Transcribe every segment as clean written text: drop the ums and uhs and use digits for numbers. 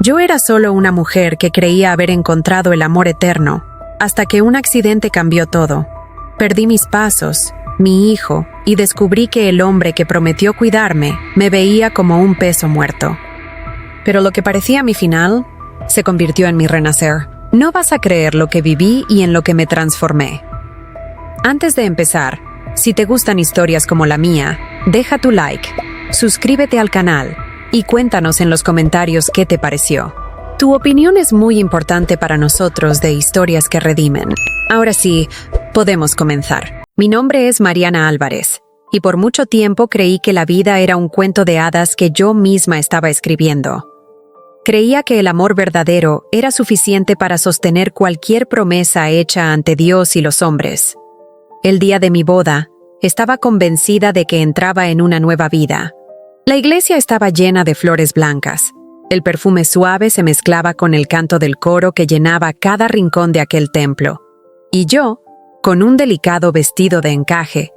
Yo era solo una mujer que creía haber encontrado el amor eterno, hasta que un accidente cambió todo. Perdí mis pasos, mi hijo, y descubrí que el hombre que prometió cuidarme me veía como un peso muerto. Pero lo que parecía mi final se convirtió en mi renacer. No vas a creer lo que viví y en lo que me transformé. Antes de empezar, si te gustan historias como la mía, deja tu like, suscríbete al canal y cuéntanos en los comentarios qué te pareció. Tu opinión es muy importante para nosotros de Historias que Redimen. Ahora sí, podemos comenzar. Mi nombre es Mariana Álvarez, y por mucho tiempo creí que la vida era un cuento de hadas que yo misma estaba escribiendo. Creía que el amor verdadero era suficiente para sostener cualquier promesa hecha ante Dios y los hombres. El día de mi boda, estaba convencida de que entraba en una nueva vida. La iglesia estaba llena de flores blancas. El perfume suave se mezclaba con el canto del coro que llenaba cada rincón de aquel templo. Y yo, con un delicado vestido de encaje,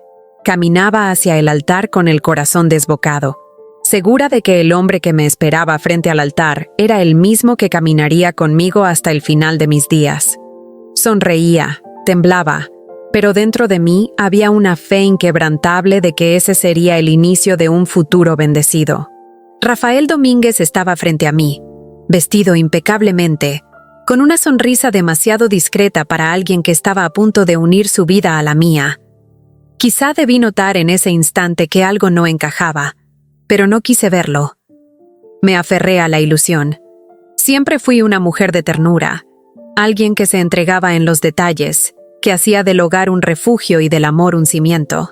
caminaba hacia el altar con el corazón desbocado, segura de que el hombre que me esperaba frente al altar era el mismo que caminaría conmigo hasta el final de mis días. Sonreía, temblaba, pero dentro de mí había una fe inquebrantable de que ese sería el inicio de un futuro bendecido. Rafael Domínguez estaba frente a mí, vestido impecablemente, con una sonrisa demasiado discreta para alguien que estaba a punto de unir su vida a la mía. Quizá debí notar en ese instante que algo no encajaba, pero no quise verlo. Me aferré a la ilusión. Siempre fui una mujer de ternura, alguien que se entregaba en los detalles, que hacía del hogar un refugio y del amor un cimiento.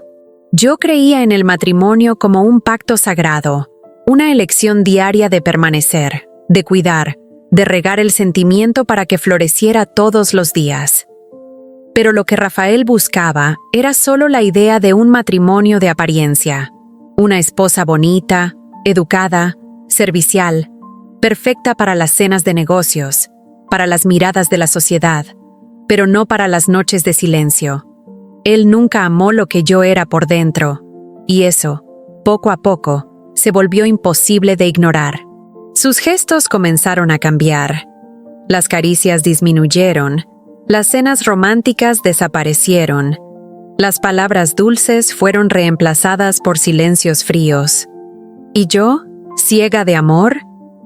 Yo creía en el matrimonio como un pacto sagrado, una elección diaria de permanecer, de cuidar, de regar el sentimiento para que floreciera todos los días. Pero lo que Rafael buscaba era solo la idea de un matrimonio de apariencia. Una esposa bonita, educada, servicial, perfecta para las cenas de negocios, para las miradas de la sociedad, pero no para las noches de silencio. Él nunca amó lo que yo era por dentro, y eso, poco a poco, se volvió imposible de ignorar. Sus gestos comenzaron a cambiar. Las caricias disminuyeron, las cenas románticas desaparecieron. Las palabras dulces fueron reemplazadas por silencios fríos. Y yo, ciega de amor,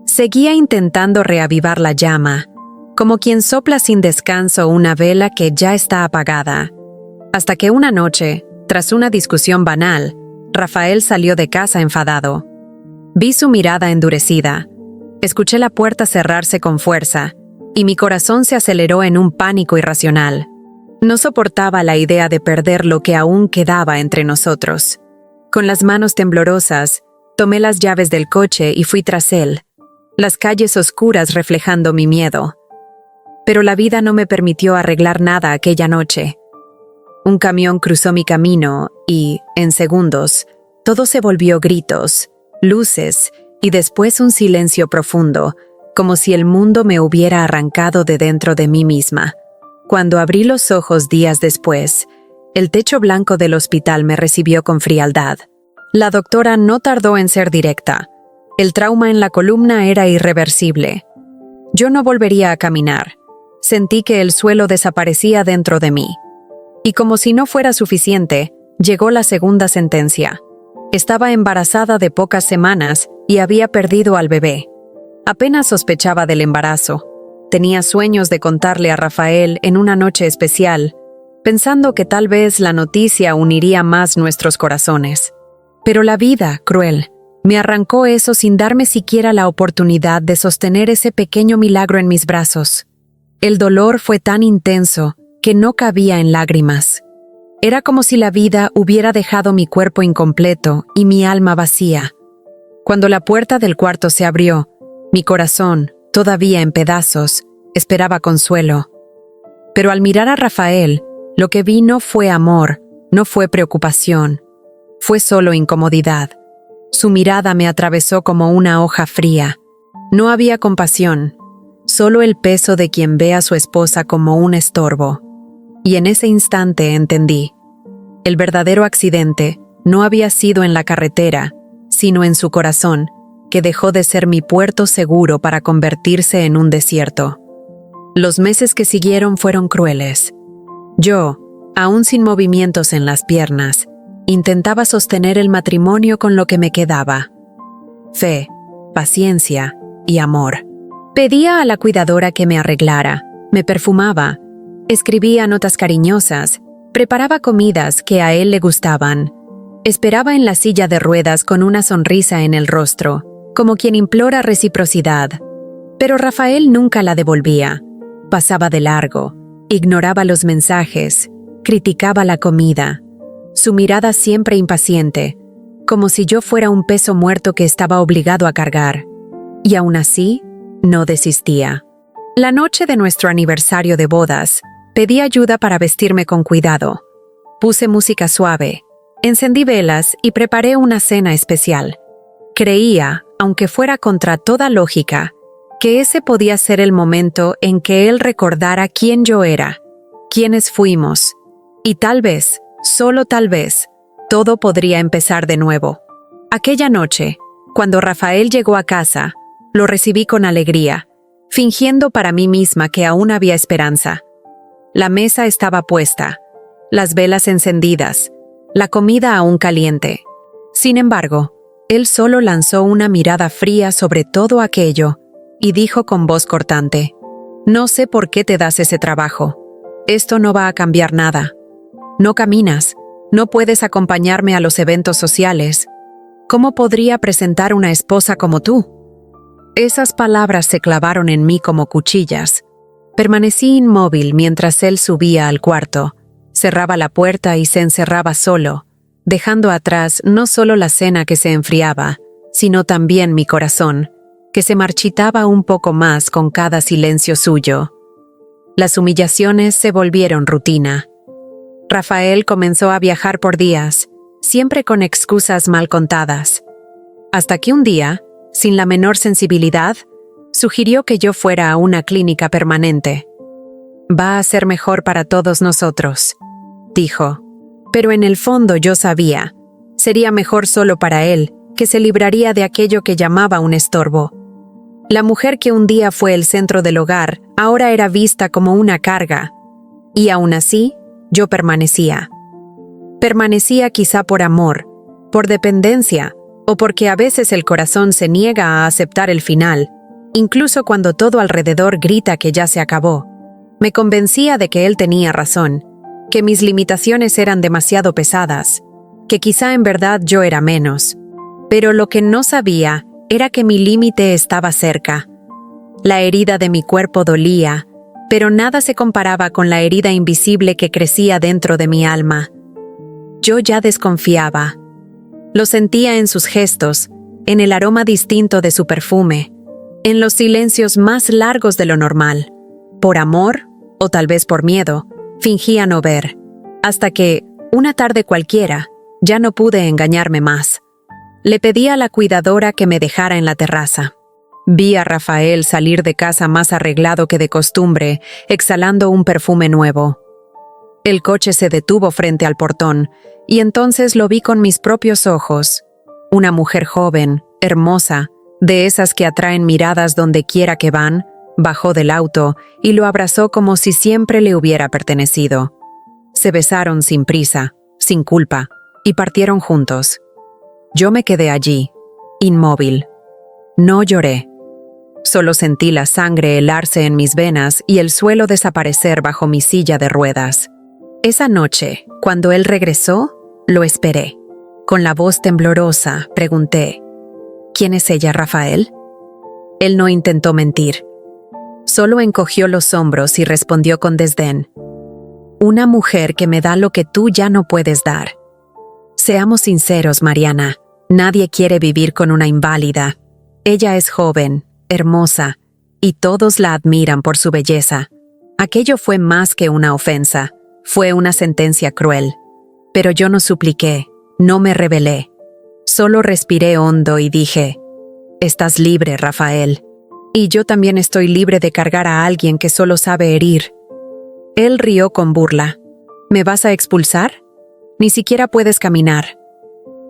seguía intentando reavivar la llama, como quien sopla sin descanso una vela que ya está apagada. Hasta que una noche, tras una discusión banal, Rafael salió de casa enfadado. Vi su mirada endurecida. Escuché la puerta cerrarse con fuerza, y mi corazón se aceleró en un pánico irracional. No soportaba la idea de perder lo que aún quedaba entre nosotros. Con las manos temblorosas, tomé las llaves del coche y fui tras él, las calles oscuras reflejando mi miedo. Pero la vida no me permitió arreglar nada aquella noche. Un camión cruzó mi camino y, en segundos, todo se volvió gritos, luces y después un silencio profundo, como si el mundo me hubiera arrancado de dentro de mí misma. Cuando abrí los ojos días después, el techo blanco del hospital me recibió con frialdad. La doctora no tardó en ser directa. El trauma en la columna era irreversible. Yo no volvería a caminar. Sentí que el suelo desaparecía dentro de mí. Y como si no fuera suficiente, llegó la segunda sentencia. Estaba embarazada de pocas semanas y había perdido al bebé. Apenas sospechaba del embarazo. Tenía sueños de contarle a Rafael en una noche especial, pensando que tal vez la noticia uniría más nuestros corazones. Pero la vida, cruel, me arrancó eso sin darme siquiera la oportunidad de sostener ese pequeño milagro en mis brazos. El dolor fue tan intenso que no cabía en lágrimas. Era como si la vida hubiera dejado mi cuerpo incompleto y mi alma vacía. Cuando la puerta del cuarto se abrió, mi corazón, todavía en pedazos, esperaba consuelo. Pero al mirar a Rafael, lo que vi no fue amor, no fue preocupación, fue solo incomodidad. Su mirada me atravesó como una hoja fría. No había compasión, solo el peso de quien ve a su esposa como un estorbo. Y en ese instante entendí. El verdadero accidente no había sido en la carretera, sino en su corazón, que dejó de ser mi puerto seguro para convertirse en un desierto. Los meses que siguieron fueron crueles. Yo, aún sin movimientos en las piernas, intentaba sostener el matrimonio con lo que me quedaba: fe, paciencia y amor. Pedía a la cuidadora que me arreglara, me perfumaba, escribía notas cariñosas, preparaba comidas que a él le gustaban. Esperaba en la silla de ruedas con una sonrisa en el rostro, como quien implora reciprocidad. Pero Rafael nunca la devolvía. Pasaba de largo, ignoraba los mensajes, criticaba la comida. Su mirada siempre impaciente, como si yo fuera un peso muerto que estaba obligado a cargar. Y aún así, no desistía. La noche de nuestro aniversario de bodas, pedí ayuda para vestirme con cuidado. Puse música suave, encendí velas y preparé una cena especial. Creía, aunque fuera contra toda lógica, que ese podía ser el momento en que él recordara quién yo era, quiénes fuimos, y tal vez, solo tal vez, todo podría empezar de nuevo. Aquella noche, cuando Rafael llegó a casa, lo recibí con alegría, fingiendo para mí misma que aún había esperanza. La mesa estaba puesta, las velas encendidas, la comida aún caliente. Sin embargo, él solo lanzó una mirada fría sobre todo aquello y dijo con voz cortante: «No sé por qué te das ese trabajo. Esto no va a cambiar nada. No caminas, no puedes acompañarme a los eventos sociales. ¿Cómo podría presentar una esposa como tú?». Esas palabras se clavaron en mí como cuchillas. Permanecí inmóvil mientras él subía al cuarto, cerraba la puerta y se encerraba solo, dejando atrás no solo la cena que se enfriaba, sino también mi corazón, que se marchitaba un poco más con cada silencio suyo. Las humillaciones se volvieron rutina. Rafael comenzó a viajar por días, siempre con excusas mal contadas. Hasta que un día, sin la menor sensibilidad, sugirió que yo fuera a una clínica permanente. «Va a ser mejor para todos nosotros», dijo. Pero en el fondo yo sabía, sería mejor solo para él, que se libraría de aquello que llamaba un estorbo. La mujer que un día fue el centro del hogar, ahora era vista como una carga. Y aún así, yo permanecía. Permanecía quizá por amor, por dependencia, o porque a veces el corazón se niega a aceptar el final, incluso cuando todo alrededor grita que ya se acabó. Me convencía de que él tenía razón, que mis limitaciones eran demasiado pesadas, que quizá en verdad yo era menos. Pero lo que no sabía era que mi límite estaba cerca. La herida de mi cuerpo dolía, pero nada se comparaba con la herida invisible que crecía dentro de mi alma. Yo ya desconfiaba. Lo sentía en sus gestos, en el aroma distinto de su perfume, en los silencios más largos de lo normal. Por amor, o tal vez por miedo, fingía no ver, hasta que, una tarde cualquiera, ya no pude engañarme más. Le pedí a la cuidadora que me dejara en la terraza. Vi a Rafael salir de casa más arreglado que de costumbre, exhalando un perfume nuevo. El coche se detuvo frente al portón, y entonces lo vi con mis propios ojos. Una mujer joven, hermosa, de esas que atraen miradas donde quiera que van, bajó del auto y lo abrazó como si siempre le hubiera pertenecido. Se besaron sin prisa, sin culpa, y partieron juntos. Yo me quedé allí, inmóvil. No lloré. Solo sentí la sangre helarse en mis venas y el suelo desaparecer bajo mi silla de ruedas. Esa noche, cuando él regresó, lo esperé. Con la voz temblorosa, pregunté: «¿Quién es ella, Rafael?». Él no intentó mentir. Solo encogió los hombros y respondió con desdén: «Una mujer que me da lo que tú ya no puedes dar». Seamos sinceros, Mariana, nadie quiere vivir con una inválida. Ella es joven, hermosa, y todos la admiran por su belleza. Aquello fue más que una ofensa, fue una sentencia cruel. Pero yo no supliqué, no me rebelé. Solo respiré hondo y dije: «Estás libre, Rafael. Y yo también estoy libre de cargar a alguien que solo sabe herir». Él rió con burla. «¿Me vas a expulsar? Ni siquiera puedes caminar».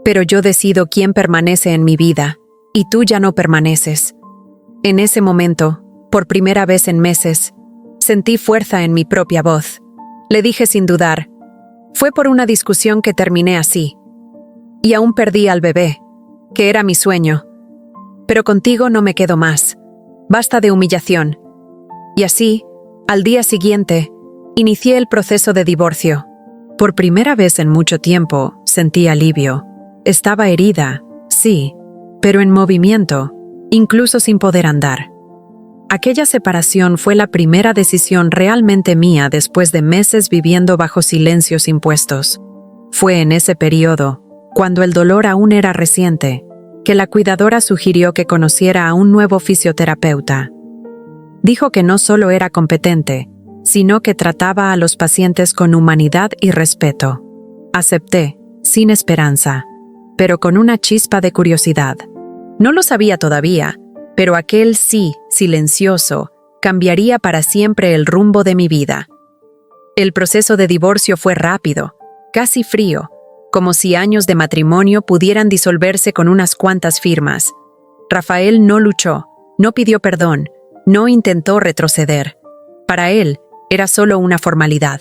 Pero yo decido quién permanece en mi vida, y tú ya no permaneces. En ese momento, por primera vez en meses, sentí fuerza en mi propia voz. Le dije sin dudar. Fue por una discusión que terminé así. Y aún perdí al bebé, que era mi sueño. Pero contigo no me quedo más. Basta de humillación. Y así, al día siguiente, inicié el proceso de divorcio. Por primera vez en mucho tiempo, sentí alivio. Estaba herida, sí, pero en movimiento, incluso sin poder andar. Aquella separación fue la primera decisión realmente mía después de meses viviendo bajo silencios impuestos. Fue en ese periodo, cuando el dolor aún era reciente, que la cuidadora sugirió que conociera a un nuevo fisioterapeuta. Dijo que no solo era competente, sino que trataba a los pacientes con humanidad y respeto. Acepté, sin esperanza, pero con una chispa de curiosidad. No lo sabía todavía, pero aquel sí, silencioso, cambiaría para siempre el rumbo de mi vida. El proceso de divorcio fue rápido, casi frío, como si años de matrimonio pudieran disolverse con unas cuantas firmas. Rafael no luchó, no pidió perdón, no intentó retroceder. Para él, era solo una formalidad.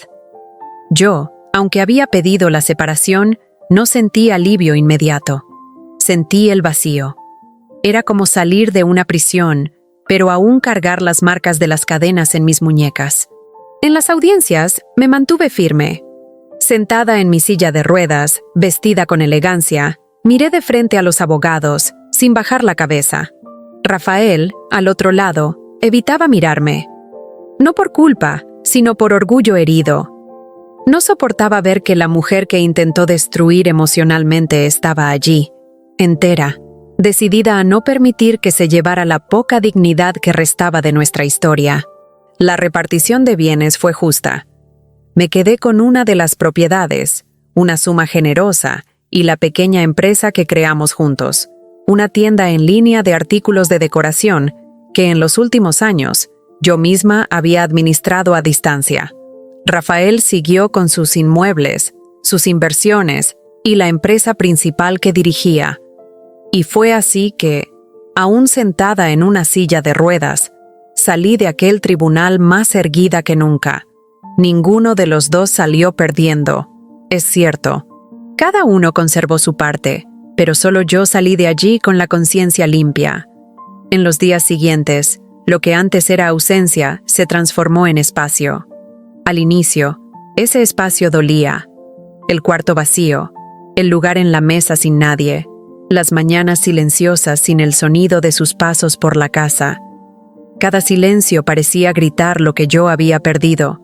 Yo, aunque había pedido la separación, no sentí alivio inmediato. Sentí el vacío. Era como salir de una prisión, pero aún cargar las marcas de las cadenas en mis muñecas. En las audiencias, me mantuve firme. Sentada en mi silla de ruedas, vestida con elegancia, miré de frente a los abogados, sin bajar la cabeza. Rafael, al otro lado, evitaba mirarme. No por culpa, sino por orgullo herido. No soportaba ver que la mujer que intentó destruir emocionalmente estaba allí, entera, decidida a no permitir que se llevara la poca dignidad que restaba de nuestra historia. La repartición de bienes fue justa. Me quedé con una de las propiedades, una suma generosa, y la pequeña empresa que creamos juntos, una tienda en línea de artículos de decoración que en los últimos años yo misma había administrado a distancia. Rafael siguió con sus inmuebles, sus inversiones y la empresa principal que dirigía. Y fue así que, aún sentada en una silla de ruedas, salí de aquel tribunal más erguida que nunca. Ninguno de los dos salió perdiendo. Es cierto, cada uno conservó su parte, pero solo yo salí de allí con la conciencia limpia. En los días siguientes, lo que antes era ausencia se transformó en espacio. Al inicio, ese espacio dolía. El cuarto vacío, el lugar en la mesa sin nadie, las mañanas silenciosas sin el sonido de sus pasos por la casa. Cada silencio parecía gritar lo que yo había perdido.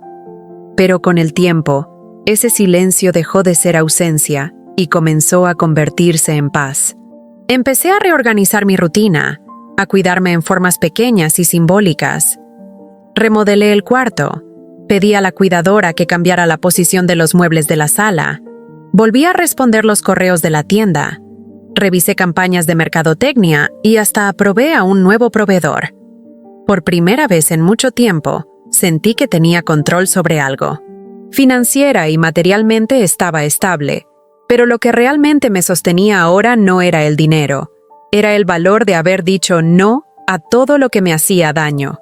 Pero con el tiempo, ese silencio dejó de ser ausencia y comenzó a convertirse en paz. Empecé a reorganizar mi rutina, a cuidarme en formas pequeñas y simbólicas. Remodelé el cuarto, pedí a la cuidadora que cambiara la posición de los muebles de la sala, volví a responder los correos de la tienda, revisé campañas de mercadotecnia y hasta aprobé a un nuevo proveedor. Por primera vez en mucho tiempo, sentí que tenía control sobre algo. Financiera y materialmente estaba estable, pero lo que realmente me sostenía ahora no era el dinero, era el valor de haber dicho no a todo lo que me hacía daño.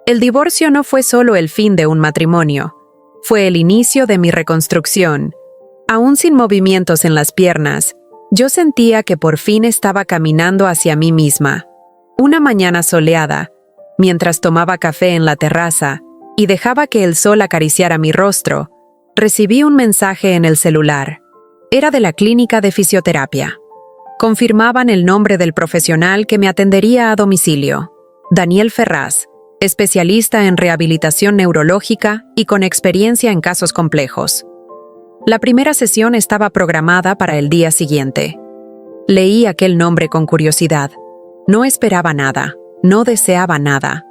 El divorcio no fue solo el fin de un matrimonio, fue el inicio de mi reconstrucción. Aún sin movimientos en las piernas, yo sentía que por fin estaba caminando hacia mí misma. Una mañana soleada, mientras tomaba café en la terraza y dejaba que el sol acariciara mi rostro, recibí un mensaje en el celular. Era de la clínica de fisioterapia. Confirmaban el nombre del profesional que me atendería a domicilio, Daniel Ferraz, especialista en rehabilitación neurológica y con experiencia en casos complejos. La primera sesión estaba programada para el día siguiente. Leí aquel nombre con curiosidad. No esperaba nada, no deseaba nada,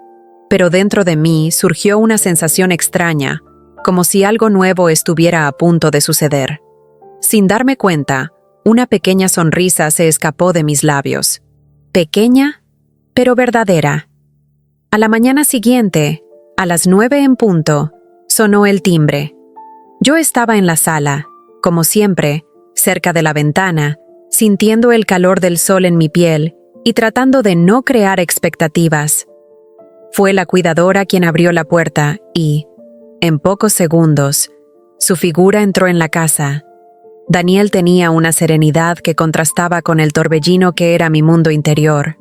pero dentro de mí surgió una sensación extraña, como si algo nuevo estuviera a punto de suceder. Sin darme cuenta, una pequeña sonrisa se escapó de mis labios. Pequeña, pero verdadera. A la mañana siguiente, a las 9 en punto, sonó el timbre. Yo estaba en la sala, como siempre, cerca de la ventana, sintiendo el calor del sol en mi piel y tratando de no crear expectativas. Fue la cuidadora quien abrió la puerta y, en pocos segundos, su figura entró en la casa. Daniel tenía una serenidad que contrastaba con el torbellino que era mi mundo interior.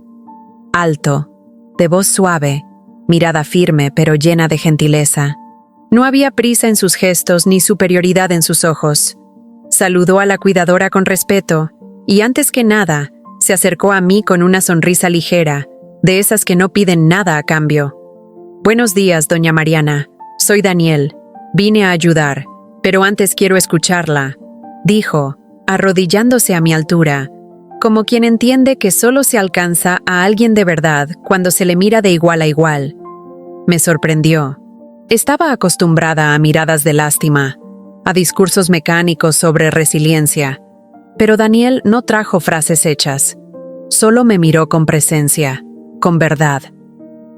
Alto, de voz suave, mirada firme pero llena de gentileza. No había prisa en sus gestos ni superioridad en sus ojos. Saludó a la cuidadora con respeto y, antes que nada, se acercó a mí con una sonrisa ligera, de esas que no piden nada a cambio. «Buenos días, doña Mariana. Soy Daniel. Vine a ayudar, pero antes quiero escucharla», dijo, arrodillándose a mi altura, como quien entiende que solo se alcanza a alguien de verdad cuando se le mira de igual a igual. Me sorprendió. Estaba acostumbrada a miradas de lástima, a discursos mecánicos sobre resiliencia, pero Daniel no trajo frases hechas. Solo me miró con presencia, con verdad.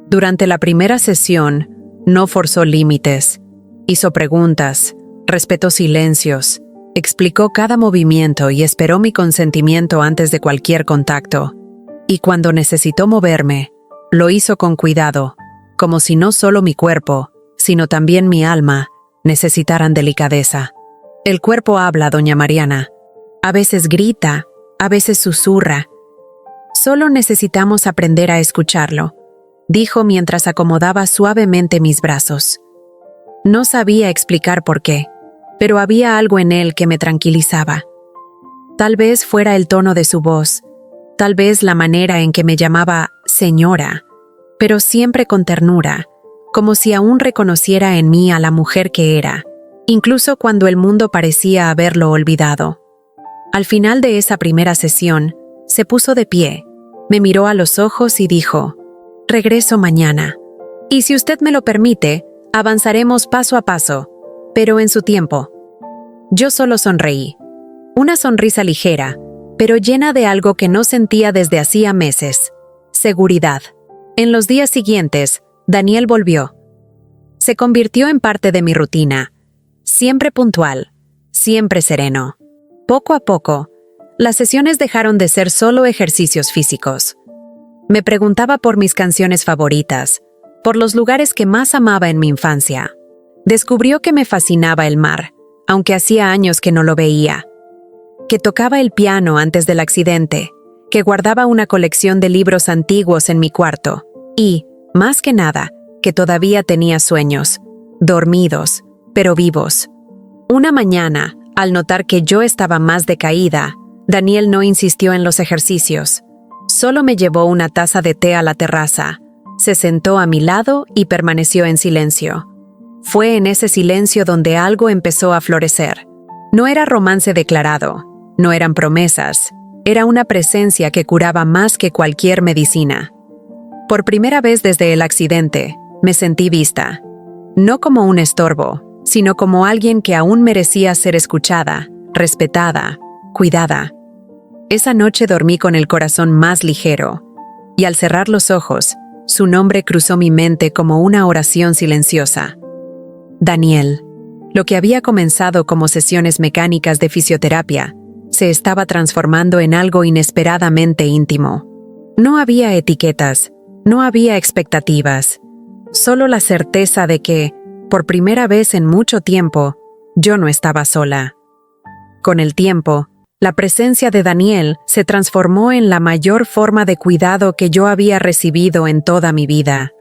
Durante la primera sesión, no forzó límites, hizo preguntas, respetó silencios, explicó cada movimiento y esperó mi consentimiento antes de cualquier contacto. Y cuando necesitó moverme, lo hizo con cuidado, como si no solo mi cuerpo, sino también mi alma, necesitaran delicadeza. El cuerpo habla, doña Mariana. A veces grita, a veces susurra. Solo necesitamos aprender a escucharlo, dijo mientras acomodaba suavemente mis brazos. No sabía explicar por qué, pero había algo en él que me tranquilizaba. Tal vez fuera el tono de su voz, tal vez la manera en que me llamaba señora, pero siempre con ternura, como si aún reconociera en mí a la mujer que era, incluso cuando el mundo parecía haberlo olvidado. Al final de esa primera sesión, se puso de pie, me miró a los ojos y dijo: «Regreso mañana. Y si usted me lo permite, avanzaremos paso a paso, pero en su tiempo». Yo solo sonreí. Una sonrisa ligera, pero llena de algo que no sentía desde hacía meses: seguridad. En los días siguientes, Daniel volvió. Se convirtió en parte de mi rutina, siempre puntual, siempre sereno. Poco a poco, las sesiones dejaron de ser solo ejercicios físicos. Me preguntaba por mis canciones favoritas, por los lugares que más amaba en mi infancia. Descubrió que me fascinaba el mar, aunque hacía años que no lo veía. Que tocaba el piano antes del accidente, que guardaba una colección de libros antiguos en mi cuarto y, más que nada, que todavía tenía sueños, dormidos, pero vivos. Una mañana, al notar que yo estaba más decaída, Daniel no insistió en los ejercicios. Solo me llevó una taza de té a la terraza, se sentó a mi lado y permaneció en silencio. Fue en ese silencio donde algo empezó a florecer. No era romance declarado, no eran promesas, era una presencia que curaba más que cualquier medicina. Por primera vez desde el accidente, me sentí vista. No como un estorbo, sino como alguien que aún merecía ser escuchada, respetada, cuidada. Esa noche dormí con el corazón más ligero, y al cerrar los ojos, su nombre cruzó mi mente como una oración silenciosa. Daniel. Lo que había comenzado como sesiones mecánicas de fisioterapia, se estaba transformando en algo inesperadamente íntimo. No había etiquetas, no había expectativas, solo la certeza de que, por primera vez en mucho tiempo, yo no estaba sola. Con el tiempo, la presencia de Daniel se transformó en la mayor forma de cuidado que yo había recibido en toda mi vida.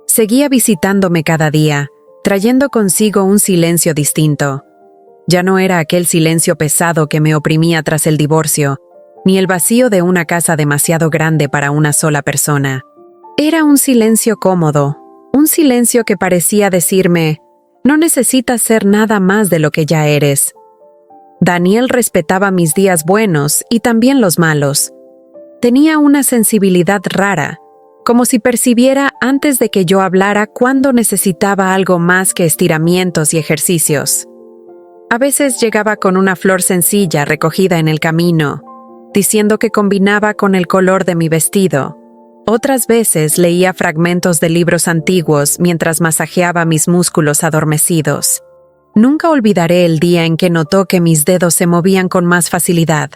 Seguía visitándome cada día, trayendo consigo un silencio distinto. Ya no era aquel silencio pesado que me oprimía tras el divorcio, ni el vacío de una casa demasiado grande para una sola persona. Era un silencio cómodo, un silencio que parecía decirme: no necesitas ser nada más de lo que ya eres. Daniel respetaba mis días buenos y también los malos. Tenía una sensibilidad rara, como si percibiera antes de que yo hablara cuándo necesitaba algo más que estiramientos y ejercicios. A veces llegaba con una flor sencilla recogida en el camino, diciendo que combinaba con el color de mi vestido. Otras veces leía fragmentos de libros antiguos mientras masajeaba mis músculos adormecidos. Nunca olvidaré el día en que notó que mis dedos se movían con más facilidad.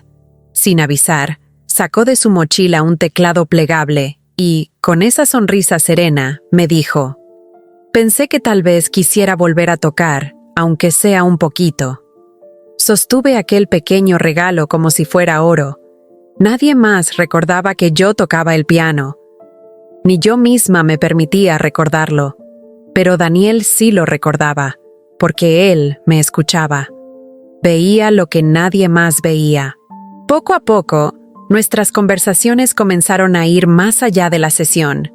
Sin avisar, sacó de su mochila un teclado plegable y, con esa sonrisa serena, me dijo: «Pensé que tal vez quisiera volver a tocar, aunque sea un poquito». Sostuve aquel pequeño regalo como si fuera oro. Nadie más recordaba que yo tocaba el piano. Ni yo misma me permitía recordarlo. Pero Daniel sí lo recordaba, porque él me escuchaba. Veía lo que nadie más veía. Poco a poco, nuestras conversaciones comenzaron a ir más allá de la sesión.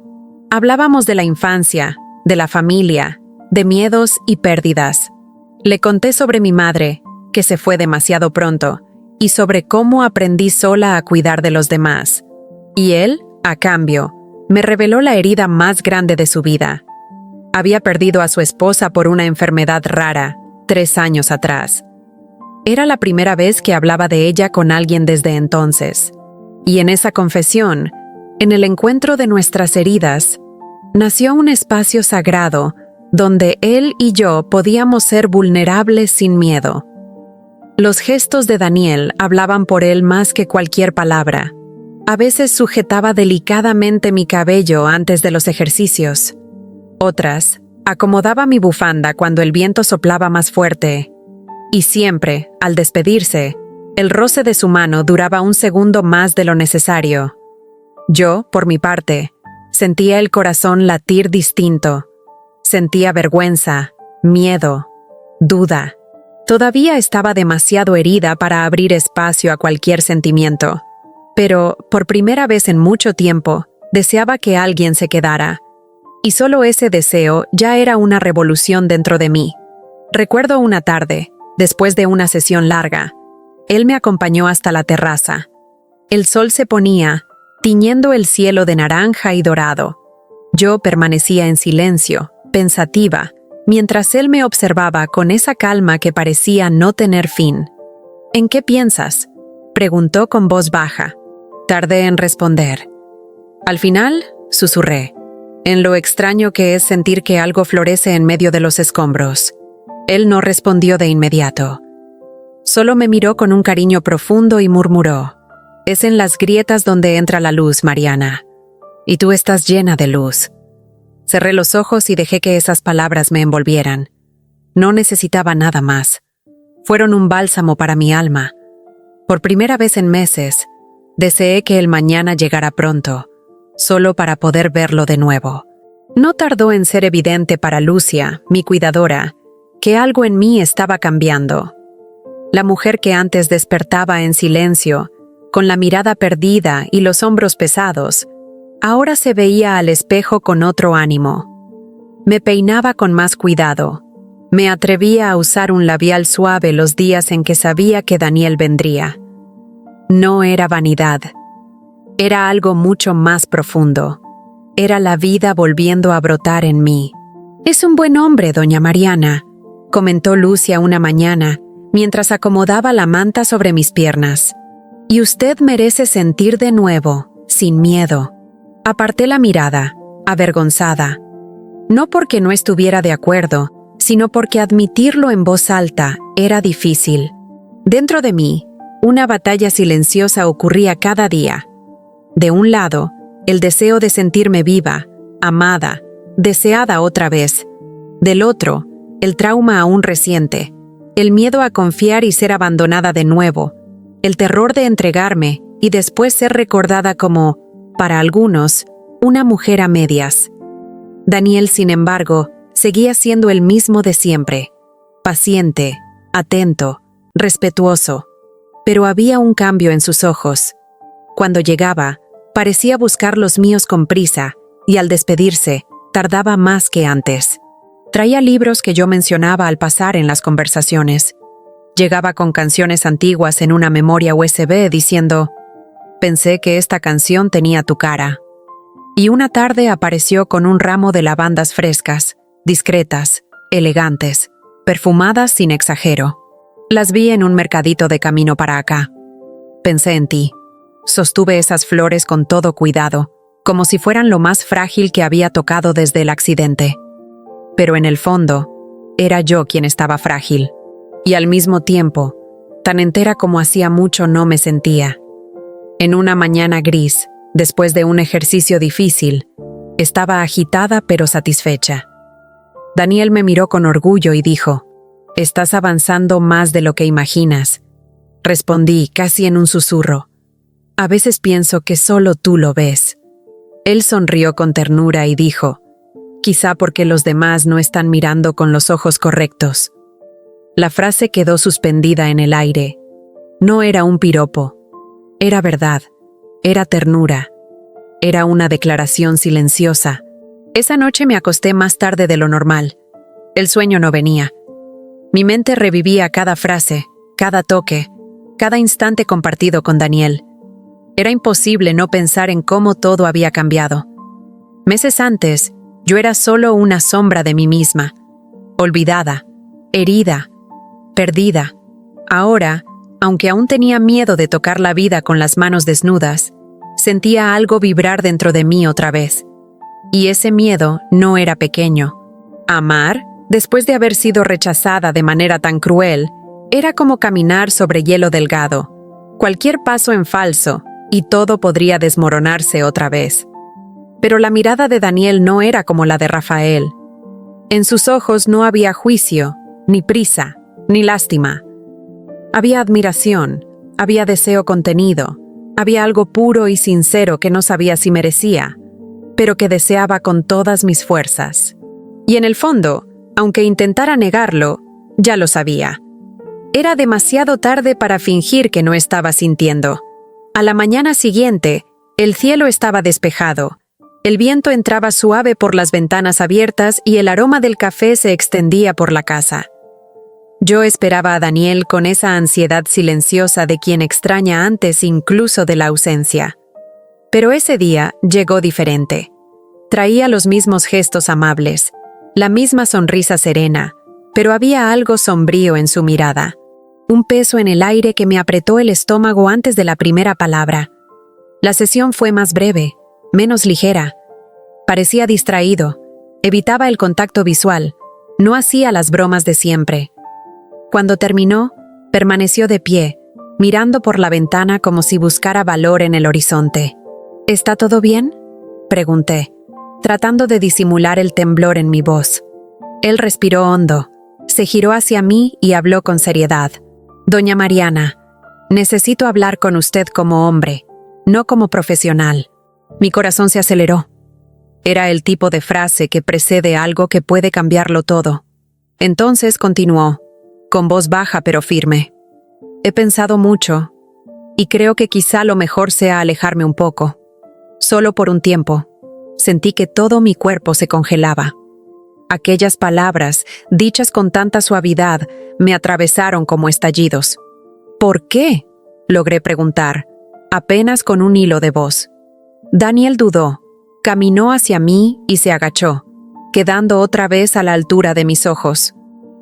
Hablábamos de la infancia, de la familia, de miedos y pérdidas. Le conté sobre mi madre, que se fue demasiado pronto, y sobre cómo aprendí sola a cuidar de los demás. Y él, a cambio, me reveló la herida más grande de su vida. Había perdido a su esposa por una enfermedad rara, 3 años atrás. Era la primera vez que hablaba de ella con alguien desde entonces. Y en esa confesión, en el encuentro de nuestras heridas, nació un espacio sagrado donde él y yo podíamos ser vulnerables sin miedo. Los gestos de Daniel hablaban por él más que cualquier palabra. A veces sujetaba delicadamente mi cabello antes de los ejercicios. Otras, acomodaba mi bufanda cuando el viento soplaba más fuerte. Y siempre, al despedirse, el roce de su mano duraba un segundo más de lo necesario. Yo, por mi parte, sentía el corazón latir distinto. Sentía vergüenza, miedo, duda. Todavía estaba demasiado herida para abrir espacio a cualquier sentimiento. Pero, por primera vez en mucho tiempo, deseaba que alguien se quedara. Y solo ese deseo ya era una revolución dentro de mí. Recuerdo una tarde, después de una sesión larga, él me acompañó hasta la terraza. El sol se ponía, tiñendo el cielo de naranja y dorado. Yo permanecía en silencio, pensativa, mientras él me observaba con esa calma que parecía no tener fin. «¿En qué piensas?», preguntó con voz baja. Tardé en responder. Al final, susurré, en lo extraño que es sentir que algo florece en medio de los escombros. Él no respondió de inmediato. Solo me miró con un cariño profundo y murmuró: «Es en las grietas donde entra la luz, Mariana. Y tú estás llena de luz». Cerré los ojos y dejé que esas palabras me envolvieran. No necesitaba nada más. Fueron un bálsamo para mi alma. Por primera vez en meses, deseé que el mañana llegara pronto, solo para poder verlo de nuevo. No tardó en ser evidente para Lucia, mi cuidadora, que algo en mí estaba cambiando. La mujer que antes despertaba en silencio, con la mirada perdida y los hombros pesados, ahora se veía al espejo con otro ánimo. Me peinaba con más cuidado. Me atrevía a usar un labial suave los días en que sabía que Daniel vendría. No era vanidad. Era algo mucho más profundo. Era la vida volviendo a brotar en mí. «Es un buen hombre, doña Mariana», comentó Lucia una mañana, mientras acomodaba la manta sobre mis piernas. «Y usted merece sentir de nuevo, sin miedo». Aparté la mirada, avergonzada. No porque no estuviera de acuerdo, sino porque admitirlo en voz alta era difícil. Dentro de mí, una batalla silenciosa ocurría cada día. De un lado, el deseo de sentirme viva, amada, deseada otra vez. Del otro, el trauma aún reciente, el miedo a confiar y ser abandonada de nuevo, el terror de entregarme y después ser recordada como, para algunos, una mujer a medias. Daniel, sin embargo, seguía siendo el mismo de siempre, paciente, atento, respetuoso, pero había un cambio en sus ojos. Cuando llegaba, parecía buscar los míos con prisa, y al despedirse, tardaba más que antes. Traía libros que yo mencionaba al pasar en las conversaciones. Llegaba con canciones antiguas en una memoria USB diciendo: «Pensé que esta canción tenía tu cara». Y una tarde apareció con un ramo de lavandas frescas, discretas, elegantes, perfumadas sin exagero. Las vi en un mercadito de camino para acá. Pensé en ti. Sostuve esas flores con todo cuidado, como si fueran lo más frágil que había tocado desde el accidente. Pero en el fondo, era yo quien estaba frágil. Y al mismo tiempo, tan entera como hacía mucho no me sentía. En una mañana gris, después de un ejercicio difícil, estaba agitada pero satisfecha. Daniel me miró con orgullo y dijo: «Estás avanzando más de lo que imaginas». Respondí, casi en un susurro: «A veces pienso que solo tú lo ves». Él sonrió con ternura y dijo: «Quizá porque los demás no están mirando con los ojos correctos». La frase quedó suspendida en el aire. No era un piropo. Era verdad. Era ternura. Era una declaración silenciosa. Esa noche me acosté más tarde de lo normal. El sueño no venía. Mi mente revivía cada frase, cada toque, cada instante compartido con Daniel. Era imposible no pensar en cómo todo había cambiado. Meses antes, yo era solo una sombra de mí misma, olvidada, herida, perdida. Ahora, aunque aún tenía miedo de tocar la vida con las manos desnudas, sentía algo vibrar dentro de mí otra vez. Y ese miedo no era pequeño. Amar, después de haber sido rechazada de manera tan cruel, era como caminar sobre hielo delgado. Cualquier paso en falso, y todo podría desmoronarse otra vez. Pero la mirada de Daniel no era como la de Rafael. En sus ojos no había juicio, ni prisa, ni lástima. Había admiración, había deseo contenido, había algo puro y sincero que no sabía si merecía, pero que deseaba con todas mis fuerzas. Y en el fondo, aunque intentara negarlo, ya lo sabía. Era demasiado tarde para fingir que no estaba sintiendo. A la mañana siguiente, el cielo estaba despejado. El viento entraba suave por las ventanas abiertas y el aroma del café se extendía por la casa. Yo esperaba a Daniel con esa ansiedad silenciosa de quien extraña antes incluso de la ausencia. Pero ese día llegó diferente. Traía los mismos gestos amables, la misma sonrisa serena, pero había algo sombrío en su mirada. Un peso en el aire que me apretó el estómago antes de la primera palabra. La sesión fue más breve, menos ligera. Parecía distraído, evitaba el contacto visual, no hacía las bromas de siempre. Cuando terminó, permaneció de pie, mirando por la ventana como si buscara valor en el horizonte. ¿Está todo bien?, pregunté, tratando de disimular el temblor en mi voz. Él respiró hondo, se giró hacia mí y habló con seriedad. «Doña Mariana, necesito hablar con usted como hombre, no como profesional». Mi corazón se aceleró. Era el tipo de frase que precede algo que puede cambiarlo todo. Entonces continuó, con voz baja pero firme. «He pensado mucho, y creo que quizá lo mejor sea alejarme un poco. Solo por un tiempo». Sentí que todo mi cuerpo se congelaba. Aquellas palabras, dichas con tanta suavidad, me atravesaron como estallidos. «¿Por qué?», logré preguntar, apenas con un hilo de voz. Daniel dudó, caminó hacia mí y se agachó, quedando otra vez a la altura de mis ojos.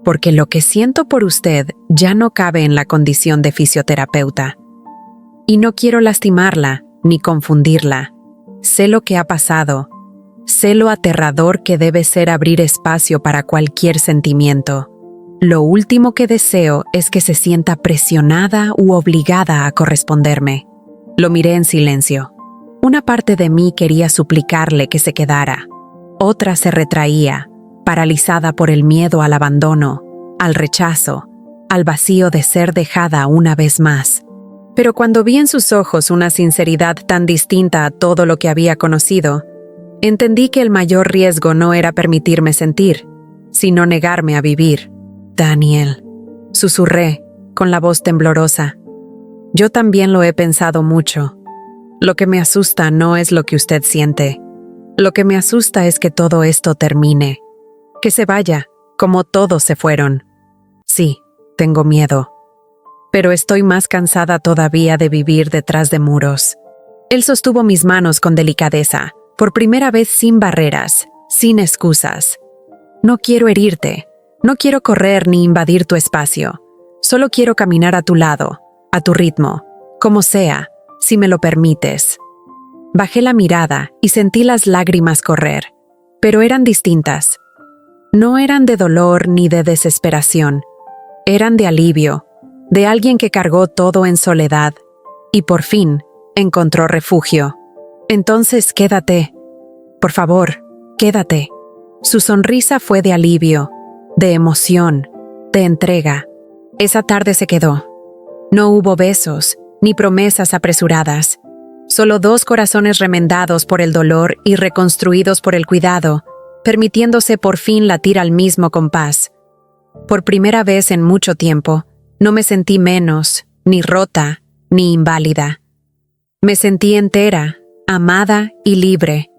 «Porque lo que siento por usted ya no cabe en la condición de fisioterapeuta. Y no quiero lastimarla ni confundirla. Sé lo que ha pasado. Sé lo aterrador que debe ser abrir espacio para cualquier sentimiento. Lo último que deseo es que se sienta presionada u obligada a corresponderme». Lo miré en silencio. Una parte de mí quería suplicarle que se quedara. Otra se retraía, paralizada por el miedo al abandono, al rechazo, al vacío de ser dejada una vez más. Pero cuando vi en sus ojos una sinceridad tan distinta a todo lo que había conocido, entendí que el mayor riesgo no era permitirme sentir, sino negarme a vivir. «Daniel», susurré, con la voz temblorosa. «Yo también lo he pensado mucho. Lo que me asusta no es lo que usted siente. Lo que me asusta es que todo esto termine. Que se vaya, como todos se fueron. Sí, tengo miedo. Pero estoy más cansada todavía de vivir detrás de muros». Él sostuvo mis manos con delicadeza, por primera vez sin barreras, sin excusas. «No quiero herirte, no quiero correr ni invadir tu espacio. Solo quiero caminar a tu lado, a tu ritmo, como sea, si me lo permites». Bajé la mirada y sentí las lágrimas correr, pero eran distintas. No eran de dolor ni de desesperación, eran de alivio, de alguien que cargó todo en soledad, y por fin, encontró refugio. Entonces quédate. Por favor, quédate. Su sonrisa fue de alivio, de emoción, de entrega. Esa tarde se quedó. No hubo besos, ni promesas apresuradas. Solo dos corazones remendados por el dolor y reconstruidos por el cuidado, permitiéndose por fin latir al mismo compás. Por primera vez en mucho tiempo, no me sentí menos, ni rota, ni inválida. Me sentí entera, amada y libre.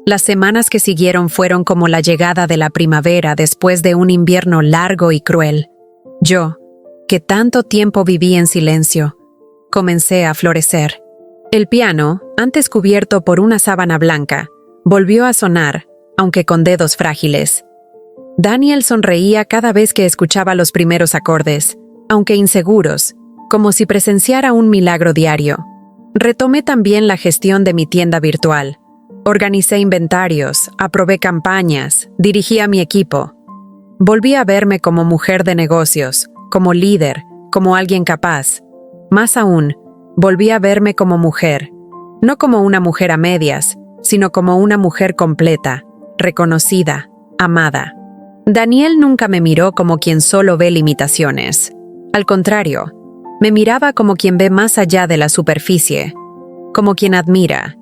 Las semanas que siguieron fueron como la llegada de la primavera después de un invierno largo y cruel. Yo, que tanto tiempo viví en silencio, comencé a florecer. El piano, antes cubierto por una sábana blanca, volvió a sonar, aunque con dedos frágiles. Daniel sonreía cada vez que escuchaba los primeros acordes, aunque inseguros, como si presenciara un milagro diario. Retomé también la gestión de mi tienda virtual. Organicé inventarios, aprobé campañas, dirigí a mi equipo. Volví a verme como mujer de negocios, como líder, como alguien capaz. Más aún, volví a verme como mujer, no como una mujer a medias, sino como una mujer completa, reconocida, amada. Daniel nunca me miró como quien solo ve limitaciones. Al contrario, me miraba como quien ve más allá de la superficie, como quien admira,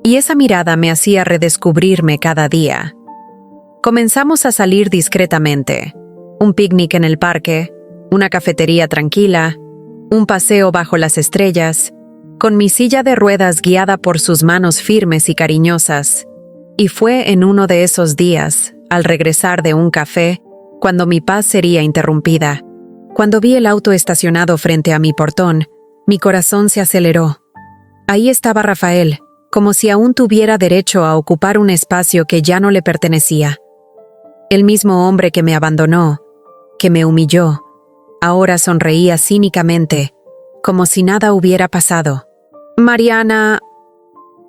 y esa mirada me hacía redescubrirme cada día. Comenzamos a salir discretamente, un picnic en el parque, una cafetería tranquila, un paseo bajo las estrellas, con mi silla de ruedas guiada por sus manos firmes y cariñosas. Y fue en uno de esos días, al regresar de un café, cuando mi paz sería interrumpida. Cuando vi el auto estacionado frente a mi portón, mi corazón se aceleró. Ahí estaba Rafael, como si aún tuviera derecho a ocupar un espacio que ya no le pertenecía. El mismo hombre que me abandonó, que me humilló, ahora sonreía cínicamente, como si nada hubiera pasado. «Mariana»,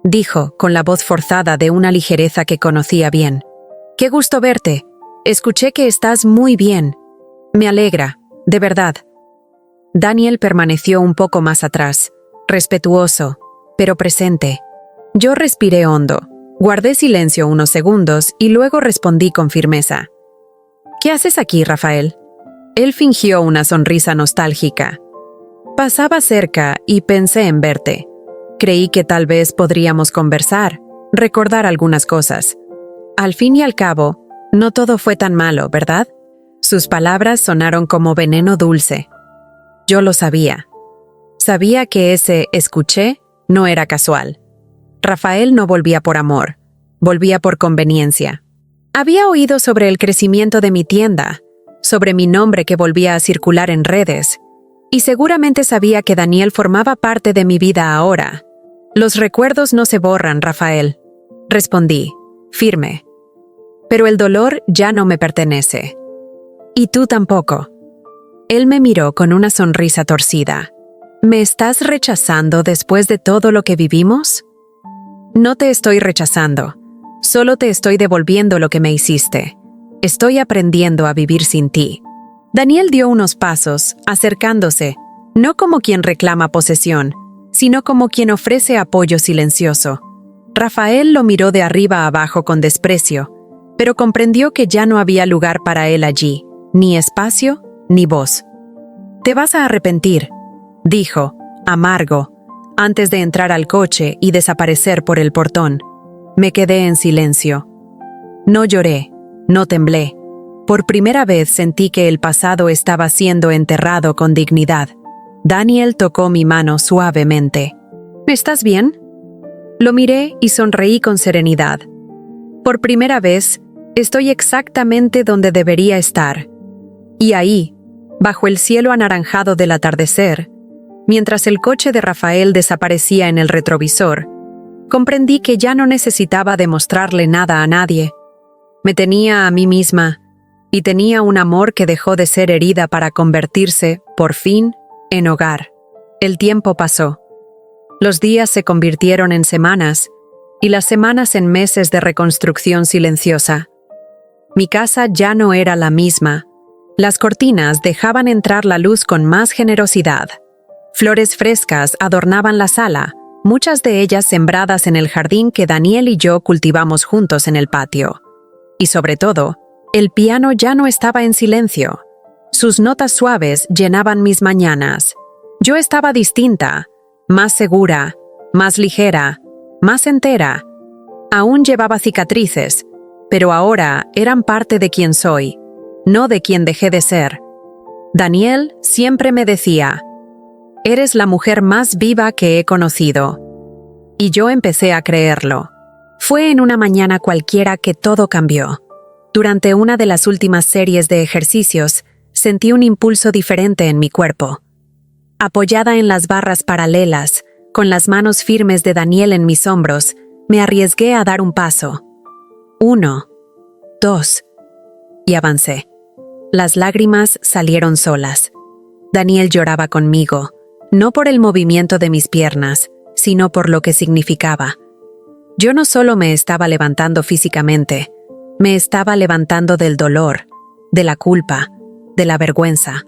dijo, con la voz forzada de una ligereza que conocía bien. «Qué gusto verte. Escuché que estás muy bien. Me alegra, de verdad». Daniel permaneció un poco más atrás, respetuoso, pero presente. Yo respiré hondo, guardé silencio unos segundos y luego respondí con firmeza. «¿Qué haces aquí, Rafael?» Él fingió una sonrisa nostálgica. «Pasaba cerca y pensé en verte. Creí que tal vez podríamos conversar, recordar algunas cosas. Al fin y al cabo, no todo fue tan malo, ¿verdad?» Sus palabras sonaron como veneno dulce. Yo lo sabía. Sabía que ese «escuché» no era casual. Rafael no volvía por amor, volvía por conveniencia. Había oído sobre el crecimiento de mi tienda, sobre mi nombre que volvía a circular en redes, y seguramente sabía que Daniel formaba parte de mi vida ahora. «Los recuerdos no se borran, Rafael», respondí, firme. «Pero el dolor ya no me pertenece. Y tú tampoco». Él me miró con una sonrisa torcida. «¿Me estás rechazando después de todo lo que vivimos?» «No te estoy rechazando. Solo te estoy devolviendo lo que me hiciste. Estoy aprendiendo a vivir sin ti». Daniel dio unos pasos, acercándose, no como quien reclama posesión, sino como quien ofrece apoyo silencioso. Rafael lo miró de arriba a abajo con desprecio, pero comprendió que ya no había lugar para él allí, ni espacio, ni voz. «Te vas a arrepentir», dijo, amargo, antes de entrar al coche y desaparecer por el portón. Me quedé en silencio. No lloré, no temblé. Por primera vez sentí que el pasado estaba siendo enterrado con dignidad. Daniel tocó mi mano suavemente. «¿Estás bien?» Lo miré y sonreí con serenidad. Por primera vez, estoy exactamente donde debería estar. Y ahí, bajo el cielo anaranjado del atardecer, mientras el coche de Rafael desaparecía en el retrovisor, comprendí que ya no necesitaba demostrarle nada a nadie. Me tenía a mí misma, y tenía un amor que dejó de ser herida para convertirse, por fin, en hogar. El tiempo pasó. Los días se convirtieron en semanas, y las semanas en meses de reconstrucción silenciosa. Mi casa ya no era la misma. Las cortinas dejaban entrar la luz con más generosidad. Flores frescas adornaban la sala, muchas de ellas sembradas en el jardín que Daniel y yo cultivamos juntos en el patio. Y sobre todo, el piano ya no estaba en silencio. Sus notas suaves llenaban mis mañanas. Yo estaba distinta, más segura, más ligera, más entera. Aún llevaba cicatrices, pero ahora eran parte de quien soy, no de quien dejé de ser. Daniel siempre me decía: «Eres la mujer más viva que he conocido». Y yo empecé a creerlo. Fue en una mañana cualquiera que todo cambió. Durante una de las últimas series de ejercicios, sentí un impulso diferente en mi cuerpo. Apoyada en las barras paralelas, con las manos firmes de Daniel en mis hombros, me arriesgué a dar un paso. 1, 2, y avancé. Las lágrimas salieron solas. Daniel lloraba conmigo, no por el movimiento de mis piernas, sino por lo que significaba. Yo no solo me estaba levantando físicamente, me estaba levantando del dolor, de la culpa, de la vergüenza.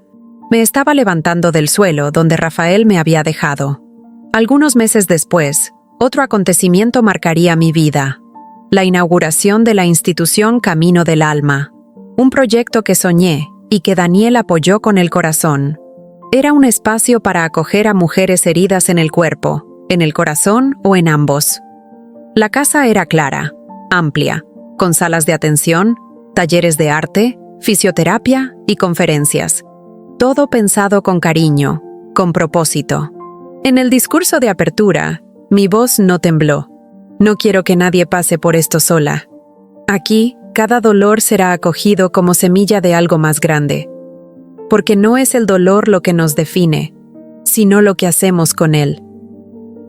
Me estaba levantando del suelo donde Rafael me había dejado. Algunos meses después, otro acontecimiento marcaría mi vida: la inauguración de la institución Camino del Alma, un proyecto que soñé y que Daniel apoyó con el corazón. Era un espacio para acoger a mujeres heridas en el cuerpo, en el corazón o en ambos. La casa era clara, amplia, con salas de atención, talleres de arte, fisioterapia y conferencias. Todo pensado con cariño, con propósito. En el discurso de apertura, mi voz no tembló. No quiero que nadie pase por esto sola. Aquí, cada dolor será acogido como semilla de algo más grande. Porque no es el dolor lo que nos define, sino lo que hacemos con él.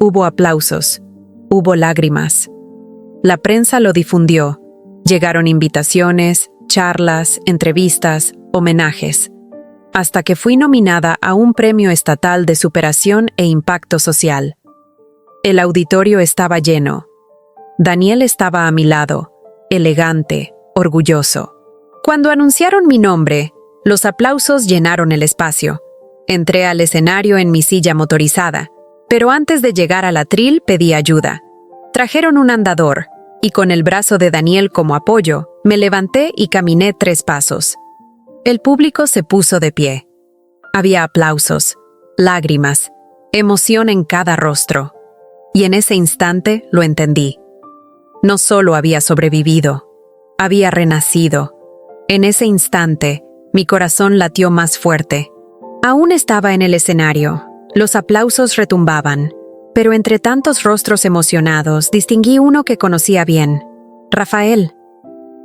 Hubo aplausos, hubo lágrimas. La prensa lo difundió. Llegaron invitaciones, charlas, entrevistas, homenajes. Hasta que fui nominada a un premio estatal de superación e impacto social. El auditorio estaba lleno. Daniel estaba a mi lado, elegante, orgulloso. Cuando anunciaron mi nombre, los aplausos llenaron el espacio. Entré al escenario en mi silla motorizada, pero antes de llegar al atril pedí ayuda. Trajeron un andador, y con el brazo de Daniel como apoyo, me levanté y caminé 3 pasos. El público se puso de pie. Había aplausos, lágrimas, emoción en cada rostro. Y en ese instante lo entendí. No solo había sobrevivido, había renacido. En ese instante, mi corazón latió más fuerte. Aún estaba en el escenario. Los aplausos retumbaban, pero entre tantos rostros emocionados distinguí uno que conocía bien: Rafael.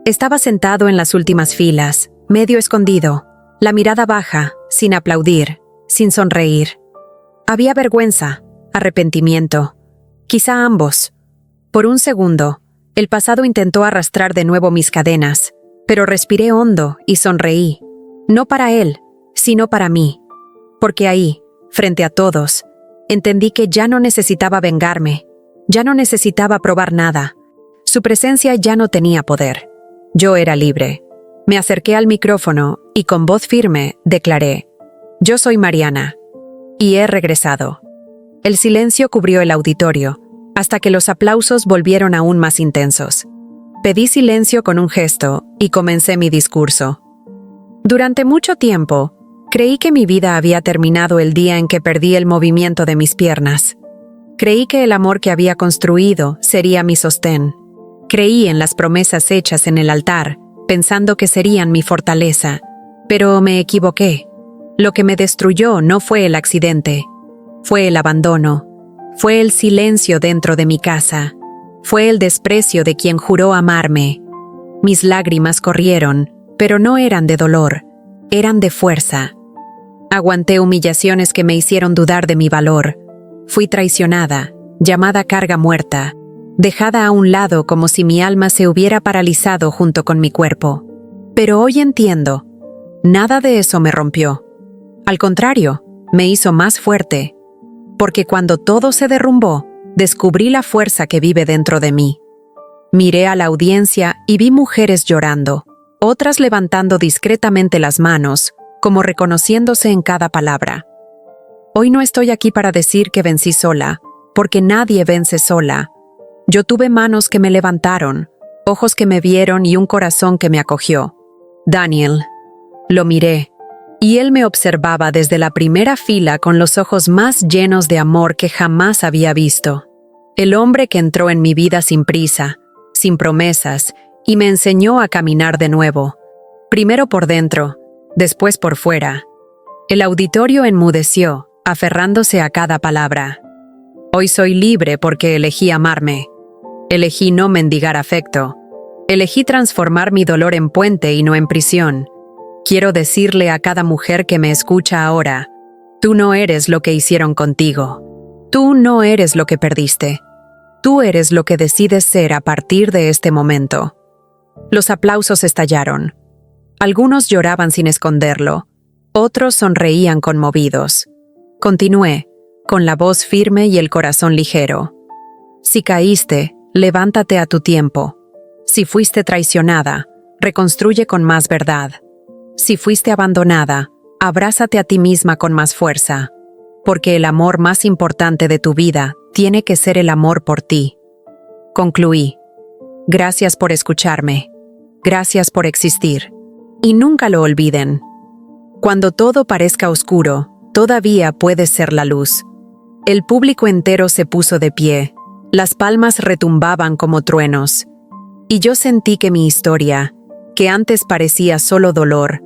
Estaba sentado en las últimas filas, medio escondido, la mirada baja, sin aplaudir, sin sonreír. Había vergüenza, arrepentimiento, quizá ambos. Por un segundo, el pasado intentó arrastrar de nuevo mis cadenas, pero respiré hondo y sonreí, no para él, sino para mí. Porque ahí, frente a todos, entendí que ya no necesitaba vengarme, ya no necesitaba probar nada. Su presencia ya no tenía poder. Yo era libre. Me acerqué al micrófono y con voz firme declaré: «Yo soy Mariana, y he regresado». El silencio cubrió el auditorio, hasta que los aplausos volvieron aún más intensos. Pedí silencio con un gesto y comencé mi discurso. Durante mucho tiempo, creí que mi vida había terminado el día en que perdí el movimiento de mis piernas. Creí que el amor que había construido sería mi sostén. Creí en las promesas hechas en el altar, pensando que serían mi fortaleza. Pero me equivoqué. Lo que me destruyó no fue el accidente. Fue el abandono. Fue el silencio dentro de mi casa. Fue el desprecio de quien juró amarme. Mis lágrimas corrieron, pero no eran de dolor, eran de fuerza. Aguanté humillaciones que me hicieron dudar de mi valor. Fui traicionada, llamada carga muerta, dejada a un lado como si mi alma se hubiera paralizado junto con mi cuerpo. Pero hoy entiendo, nada de eso me rompió. Al contrario, me hizo más fuerte, porque cuando todo se derrumbó, descubrí la fuerza que vive dentro de mí. Miré a la audiencia y vi mujeres llorando, otras levantando discretamente las manos, como reconociéndose en cada palabra. Hoy no estoy aquí para decir que vencí sola, porque nadie vence sola. Yo tuve manos que me levantaron, ojos que me vieron y un corazón que me acogió. Daniel. Lo miré, y él me observaba desde la primera fila con los ojos más llenos de amor que jamás había visto. El hombre que entró en mi vida sin prisa, sin promesas, y me enseñó a caminar de nuevo. Primero por dentro, después por fuera. El auditorio enmudeció, aferrándose a cada palabra. Hoy soy libre porque elegí amarme. Elegí no mendigar afecto. Elegí transformar mi dolor en puente y no en prisión. Quiero decirle a cada mujer que me escucha ahora, tú no eres lo que hicieron contigo. Tú no eres lo que perdiste. Tú eres lo que decides ser a partir de este momento. Los aplausos estallaron. Algunos lloraban sin esconderlo. Otros sonreían conmovidos. Continué, con la voz firme y el corazón ligero. Si caíste, levántate a tu tiempo. Si fuiste traicionada, reconstruye con más verdad. Si fuiste abandonada, abrázate a ti misma con más fuerza, porque el amor más importante de tu vida tiene que ser el amor por ti. Concluí. Gracias por escucharme. Gracias por existir. Y nunca lo olviden. Cuando todo parezca oscuro, todavía puedes ser la luz. El público entero se puso de pie. Las palmas retumbaban como truenos. Y yo sentí que mi historia, que antes parecía solo dolor,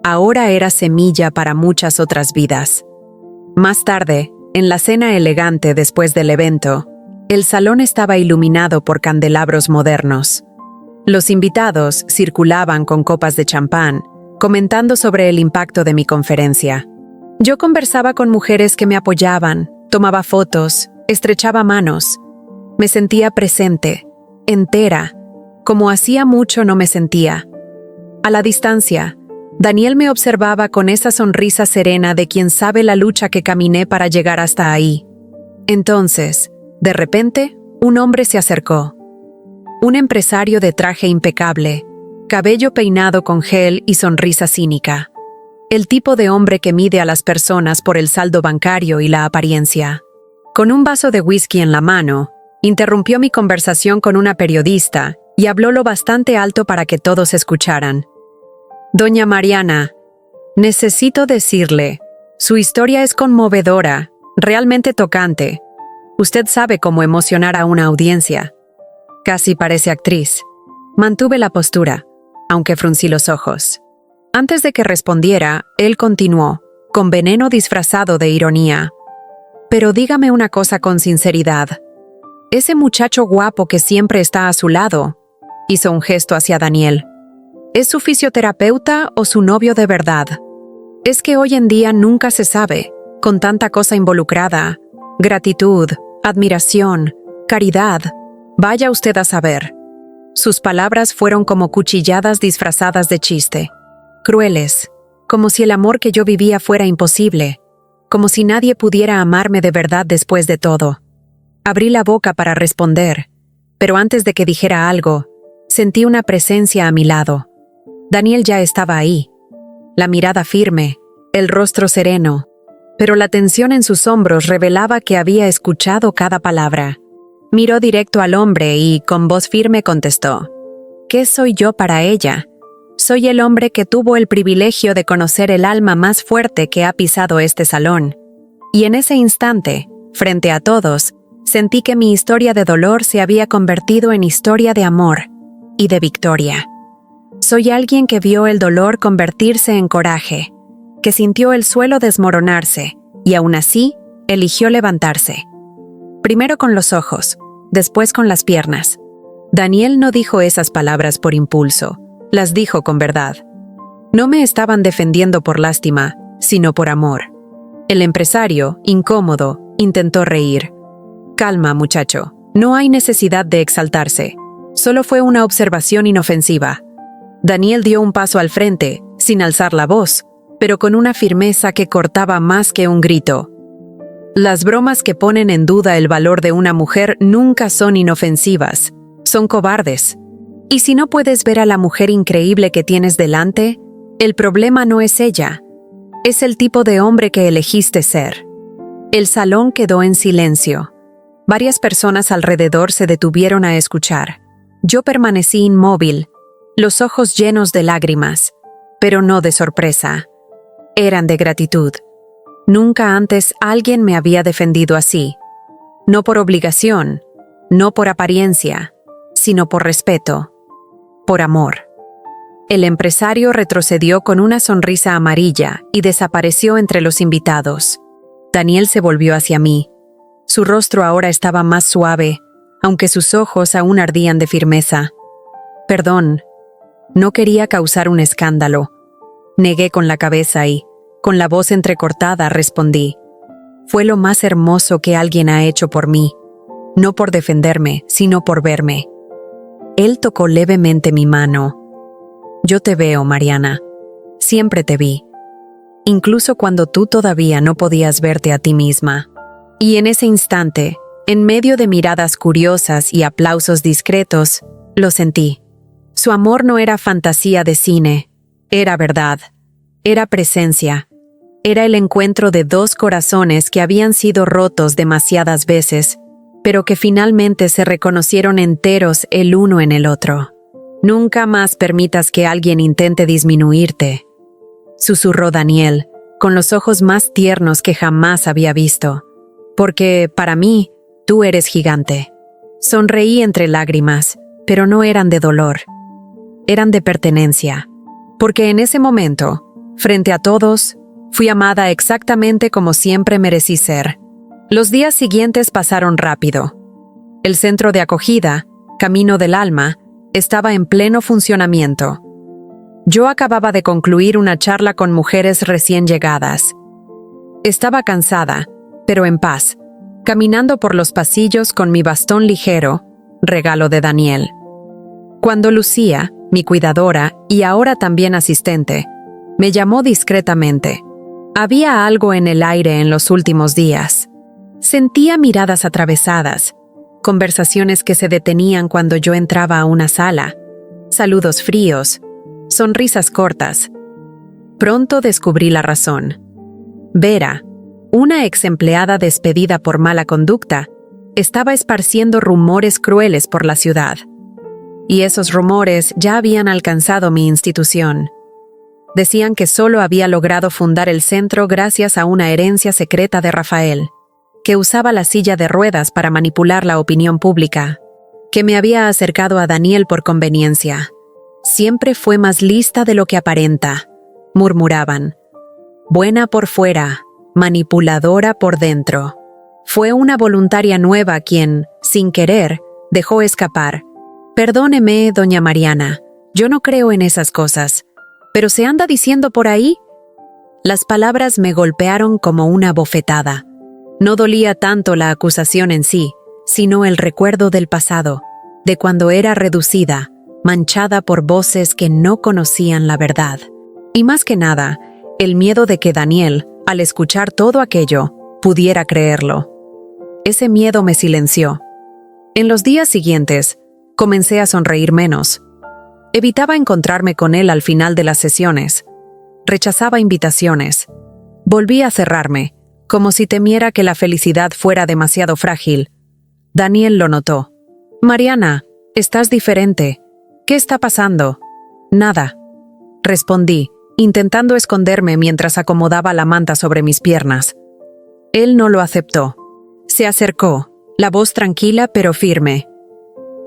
ahora era semilla para muchas otras vidas. Más tarde, en la cena elegante después del evento, el salón estaba iluminado por candelabros modernos. Los invitados circulaban con copas de champán, comentando sobre el impacto de mi conferencia. Yo conversaba con mujeres que me apoyaban, tomaba fotos, estrechaba manos. Me sentía presente, entera, como hacía mucho no me sentía. A la distancia, Daniel me observaba con esa sonrisa serena de quien sabe la lucha que caminé para llegar hasta ahí. Entonces, de repente, un hombre se acercó. Un empresario de traje impecable, cabello peinado con gel y sonrisa cínica. El tipo de hombre que mide a las personas por el saldo bancario y la apariencia. Con un vaso de whisky en la mano, interrumpió mi conversación con una periodista y habló lo bastante alto para que todos escucharan. Doña Mariana, necesito decirle, su historia es conmovedora, realmente tocante. Usted sabe cómo emocionar a una audiencia. Casi parece actriz. Mantuve la postura, aunque fruncí los ojos. Antes de que respondiera, él continuó, con veneno disfrazado de ironía. Pero dígame una cosa con sinceridad. Ese muchacho guapo que siempre está a su lado, hizo un gesto hacia Daniel. ¿Es su fisioterapeuta o su novio de verdad? Es que hoy en día nunca se sabe, con tanta cosa involucrada. Gratitud, admiración, caridad. Vaya usted a saber. Sus palabras fueron como cuchilladas disfrazadas de chiste. Crueles, como si el amor que yo vivía fuera imposible, como si nadie pudiera amarme de verdad después de todo. Abrí la boca para responder, pero antes de que dijera algo, sentí una presencia a mi lado. Daniel ya estaba ahí, la mirada firme, el rostro sereno, pero la tensión en sus hombros revelaba que había escuchado cada palabra. Miró directo al hombre y, con voz firme, contestó: ¿Qué soy yo para ella? Soy el hombre que tuvo el privilegio de conocer el alma más fuerte que ha pisado este salón. Y en ese instante, frente a todos, sentí que mi historia de dolor se había convertido en historia de amor y de victoria. Soy alguien que vio el dolor convertirse en coraje, que sintió el suelo desmoronarse y aún así eligió levantarse. Primero con los ojos, después con las piernas. Daniel no dijo esas palabras por impulso, las dijo con verdad. No me estaban defendiendo por lástima, sino por amor. El empresario, incómodo, intentó reír. Calma, muchacho, no hay necesidad de exaltarse. Solo fue una observación inofensiva. Daniel dio un paso al frente, sin alzar la voz, pero con una firmeza que cortaba más que un grito. Las bromas que ponen en duda el valor de una mujer nunca son inofensivas, son cobardes. Y si no puedes ver a la mujer increíble que tienes delante, el problema no es ella, es el tipo de hombre que elegiste ser. El salón quedó en silencio. Varias personas alrededor se detuvieron a escuchar. Yo permanecí inmóvil, los ojos llenos de lágrimas, pero no de sorpresa. Eran de gratitud. Nunca antes alguien me había defendido así. No por obligación, no por apariencia, sino por respeto, por amor. El empresario retrocedió con una sonrisa amarilla y desapareció entre los invitados. Daniel se volvió hacia mí. Su rostro ahora estaba más suave, aunque sus ojos aún ardían de firmeza. Perdón, no quería causar un escándalo. Negué con la cabeza y, con la voz entrecortada, respondí. Fue lo más hermoso que alguien ha hecho por mí, no por defenderme, sino por verme. Él tocó levemente mi mano. Yo te veo, Mariana. Siempre te vi. Incluso cuando tú todavía no podías verte a ti misma. Y en ese instante, en medio de miradas curiosas y aplausos discretos, lo sentí. Su amor no era fantasía de cine, era verdad, era presencia, era el encuentro de dos corazones que habían sido rotos demasiadas veces, pero que finalmente se reconocieron enteros el uno en el otro. Nunca más permitas que alguien intente disminuirte, susurró Daniel, con los ojos más tiernos que jamás había visto, porque, para mí, tú eres gigante. Sonreí entre lágrimas, pero no eran de dolor. Eran de pertenencia, porque en ese momento, frente a todos, fui amada exactamente como siempre merecí ser. Los días siguientes pasaron rápido. El centro de acogida, Camino del Alma, estaba en pleno funcionamiento. Yo acababa de concluir una charla con mujeres recién llegadas. Estaba cansada, pero en paz, caminando por los pasillos con mi bastón ligero, regalo de Daniel. Cuando Lucía, mi cuidadora y ahora también asistente, me llamó discretamente. Había algo en el aire en los últimos días. Sentía miradas atravesadas, conversaciones que se detenían cuando yo entraba a una sala, saludos fríos, sonrisas cortas. Pronto descubrí la razón. Vera, una ex empleada despedida por mala conducta, estaba esparciendo rumores crueles por la ciudad. Y esos rumores ya habían alcanzado mi institución. Decían que solo había logrado fundar el centro gracias a una herencia secreta de Rafael, que usaba la silla de ruedas para manipular la opinión pública, que me había acercado a Daniel por conveniencia. Siempre fue más lista de lo que aparenta, murmuraban. Buena por fuera, manipuladora por dentro. Fue una voluntaria nueva quien, sin querer, dejó escapar. Perdóneme, doña Mariana, yo no creo en esas cosas, pero se anda diciendo por ahí. Las palabras me golpearon como una bofetada. No dolía tanto la acusación en sí, sino el recuerdo del pasado, de cuando era reducida, manchada por voces que no conocían la verdad. Y más que nada, el miedo de que Daniel, al escuchar todo aquello, pudiera creerlo. Ese miedo me silenció. En los días siguientes, comencé a sonreír menos. Evitaba encontrarme con él al final de las sesiones. Rechazaba invitaciones. Volví a cerrarme, como si temiera que la felicidad fuera demasiado frágil. Daniel lo notó. «Mariana, estás diferente. ¿Qué está pasando?» «Nada», respondí, intentando esconderme mientras acomodaba la manta sobre mis piernas. Él no lo aceptó. Se acercó, la voz tranquila pero firme.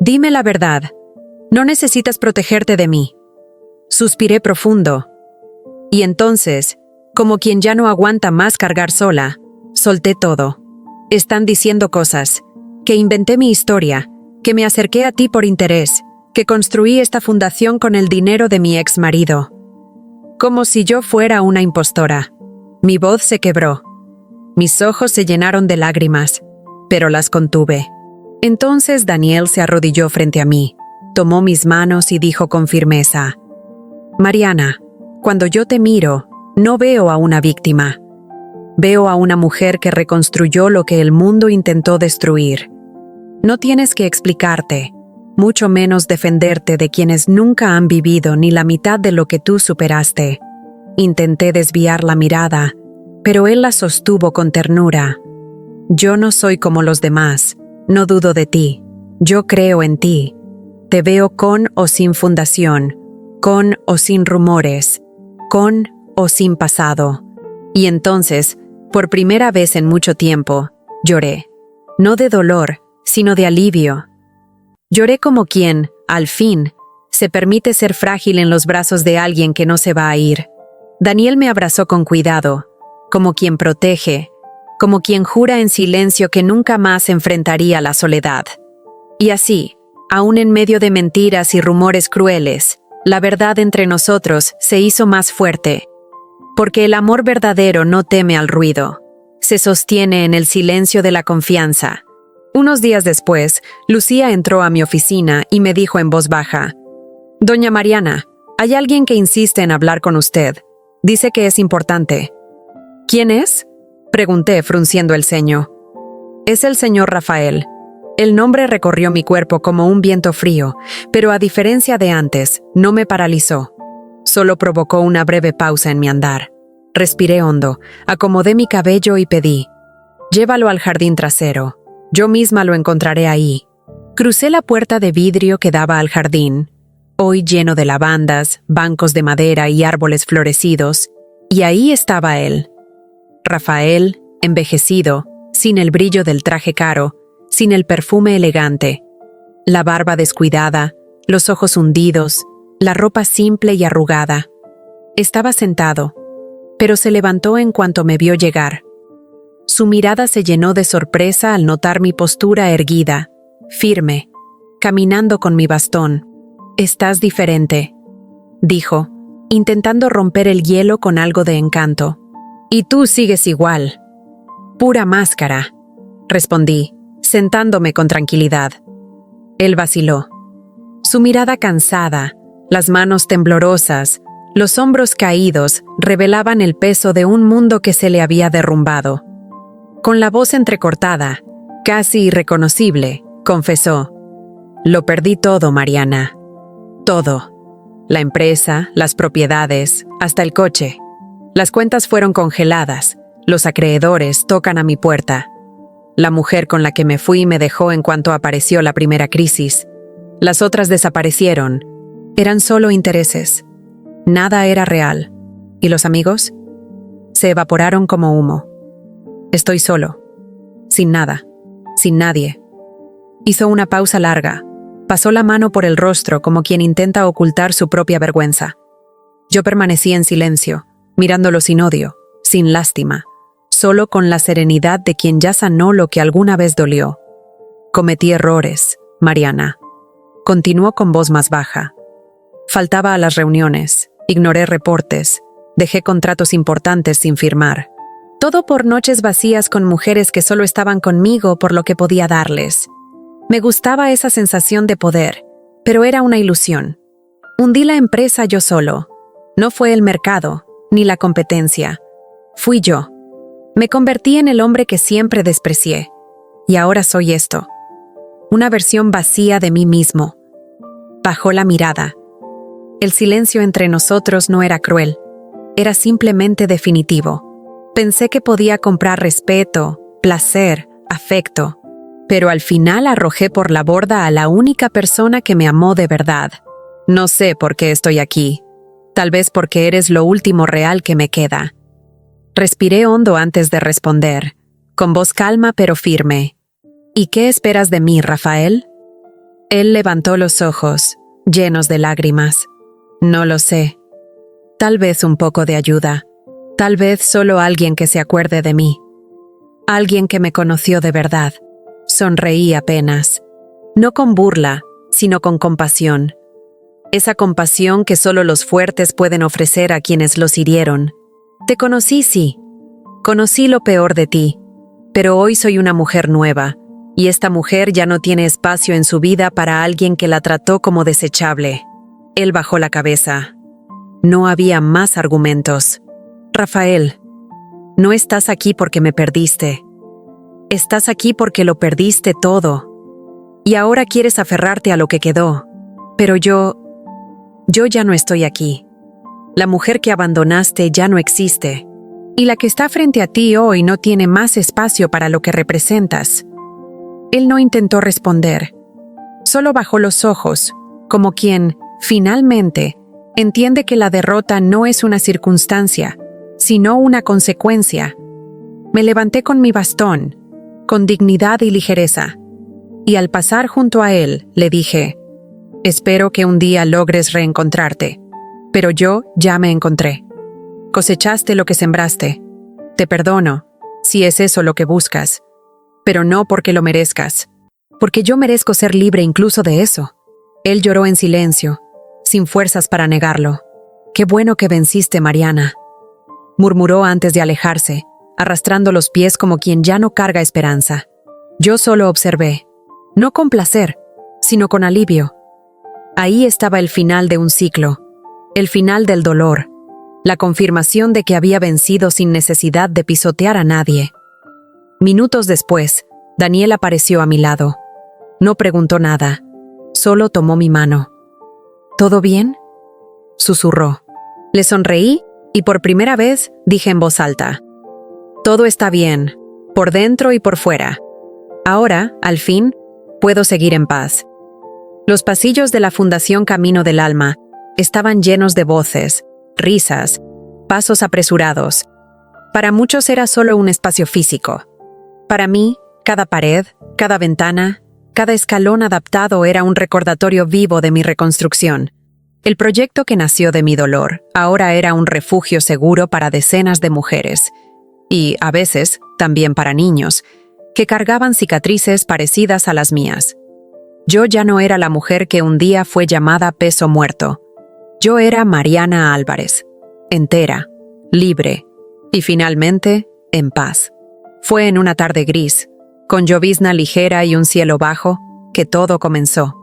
«Dime la verdad. No necesitas protegerte de mí». Suspiré profundo. Y entonces, como quien ya no aguanta más cargar sola, solté todo. Están diciendo cosas, que inventé mi historia, que me acerqué a ti por interés, que construí esta fundación con el dinero de mi ex marido. Como si yo fuera una impostora. Mi voz se quebró. Mis ojos se llenaron de lágrimas, pero las contuve. Entonces Daniel se arrodilló frente a mí, tomó mis manos y dijo con firmeza: «Mariana, cuando yo te miro, no veo a una víctima. Veo a una mujer que reconstruyó lo que el mundo intentó destruir. No tienes que explicarte, mucho menos defenderte de quienes nunca han vivido ni la mitad de lo que tú superaste». Intenté desviar la mirada, pero él la sostuvo con ternura. «Yo no soy como los demás. no dudo de ti. Yo creo en ti. Te veo con o sin fundación, con o sin rumores, con o sin pasado. Y entonces, por primera vez en mucho tiempo, lloré. No de dolor, sino de alivio. Lloré como quien, al fin, se permite ser frágil en los brazos de alguien que no se va a ir. Daniel me abrazó con cuidado, como quien protege, como quien jura en silencio que nunca más enfrentaría la soledad. Y así, aún en medio de mentiras y rumores crueles, la verdad entre nosotros se hizo más fuerte. Porque el amor verdadero no teme al ruido. Se sostiene en el silencio de la confianza. Unos días después, Lucía entró a mi oficina y me dijo en voz baja: «Doña Mariana, hay alguien que insiste en hablar con usted. Dice que es importante». «¿Quién es?», pregunté frunciendo el ceño. «Es el señor Rafael». El nombre recorrió mi cuerpo como un viento frío, pero a diferencia de antes, no me paralizó. Solo provocó una breve pausa en mi andar. Respiré hondo, acomodé mi cabello y pedí: «Llévalo al jardín trasero. Yo misma lo encontraré ahí». Crucé la puerta de vidrio que daba al jardín, hoy lleno de lavandas, bancos de madera y árboles florecidos, y ahí estaba él. Rafael, envejecido, sin el brillo del traje caro, sin el perfume elegante, la barba descuidada, los ojos hundidos, la ropa simple y arrugada. Estaba sentado, pero se levantó en cuanto me vio llegar. Su mirada se llenó de sorpresa al notar mi postura erguida, firme, caminando con mi bastón. «Estás diferente», dijo, intentando romper el hielo con algo de encanto. «Y tú sigues igual». «Pura máscara», respondí, sentándome con tranquilidad. Él vaciló. Su mirada cansada, las manos temblorosas, los hombros caídos revelaban el peso de un mundo que se le había derrumbado. Con la voz entrecortada, casi irreconocible, confesó: «Lo perdí todo, Mariana. Todo. La empresa, las propiedades, hasta el coche. Las cuentas fueron congeladas. Los acreedores tocan a mi puerta. La mujer con la que me fui me dejó en cuanto apareció la primera crisis. Las otras desaparecieron. Eran solo intereses. Nada era real. ¿Y los amigos? Se evaporaron como humo. Estoy solo. Sin nada. Sin nadie». Hizo una pausa larga. Pasó la mano por el rostro como quien intenta ocultar su propia vergüenza. Yo permanecí en silencio, mirándolo sin odio, sin lástima, solo con la serenidad de quien ya sanó lo que alguna vez dolió. «Cometí errores, Mariana», continuó con voz más baja. «Faltaba a las reuniones, ignoré reportes, dejé contratos importantes sin firmar. Todo por noches vacías con mujeres que solo estaban conmigo por lo que podía darles. Me gustaba esa sensación de poder, pero era una ilusión. Hundí la empresa yo solo. No fue el mercado, ni la competencia. Fui yo. Me convertí en el hombre que siempre desprecié. Y ahora soy esto. Una versión vacía de mí mismo». Bajó la mirada. El silencio entre nosotros no era cruel. Era simplemente definitivo. Pensé que podía comprar respeto, placer, afecto. Pero al final arrojé por la borda a la única persona que me amó de verdad. No sé por qué estoy aquí. Tal vez porque eres lo último real que me queda. Respiré hondo antes de responder, con voz calma pero firme. «¿Y qué esperas de mí, Rafael?». Él levantó los ojos, llenos de lágrimas. «No lo sé. Tal vez un poco de ayuda. Tal vez solo alguien que se acuerde de mí. Alguien que me conoció de verdad». Sonreí apenas. No con burla, sino con compasión. Esa compasión que solo los fuertes pueden ofrecer a quienes los hirieron. Te conocí, sí. Conocí lo peor de ti. Pero hoy soy una mujer nueva, y esta mujer ya no tiene espacio en su vida para alguien que la trató como desechable. Él bajó la cabeza. No había más argumentos. «Rafael, no estás aquí porque me perdiste. Estás aquí porque lo perdiste todo. Y ahora quieres aferrarte a lo que quedó. Pero yo ya no estoy aquí. La mujer que abandonaste ya no existe. Y la que está frente a ti hoy no tiene más espacio para lo que representas». Él no intentó responder. Solo bajó los ojos, como quien, finalmente, entiende que la derrota no es una circunstancia, sino una consecuencia. Me levanté con mi bastón, con dignidad y ligereza, y al pasar junto a él, le dije: «Espero que un día logres reencontrarte, pero yo ya me encontré. Cosechaste lo que sembraste. Te perdono, si es eso lo que buscas, pero no porque lo merezcas, porque yo merezco ser libre incluso de eso». Él lloró en silencio, sin fuerzas para negarlo. «Qué bueno que venciste, Mariana», murmuró antes de alejarse, arrastrando los pies como quien ya no carga esperanza. Yo solo observé, no con placer, sino con alivio. Ahí estaba el final de un ciclo, el final del dolor, la confirmación de que había vencido sin necesidad de pisotear a nadie. Minutos después, Daniel apareció a mi lado. No preguntó nada, solo tomó mi mano. «¿Todo bien?», susurró. Le sonreí y por primera vez dije en voz alta: «Todo está bien, por dentro y por fuera. Ahora, al fin, puedo seguir en paz». Los pasillos de la Fundación Camino del Alma estaban llenos de voces, risas, pasos apresurados. Para muchos era solo un espacio físico. Para mí, cada pared, cada ventana, cada escalón adaptado era un recordatorio vivo de mi reconstrucción. El proyecto que nació de mi dolor ahora era un refugio seguro para decenas de mujeres, y, a veces, también para niños, que cargaban cicatrices parecidas a las mías. Yo ya no era la mujer que un día fue llamada peso muerto. Yo era Mariana Álvarez, entera, libre y finalmente en paz. Fue en una tarde gris, con llovizna ligera y un cielo bajo, que todo comenzó.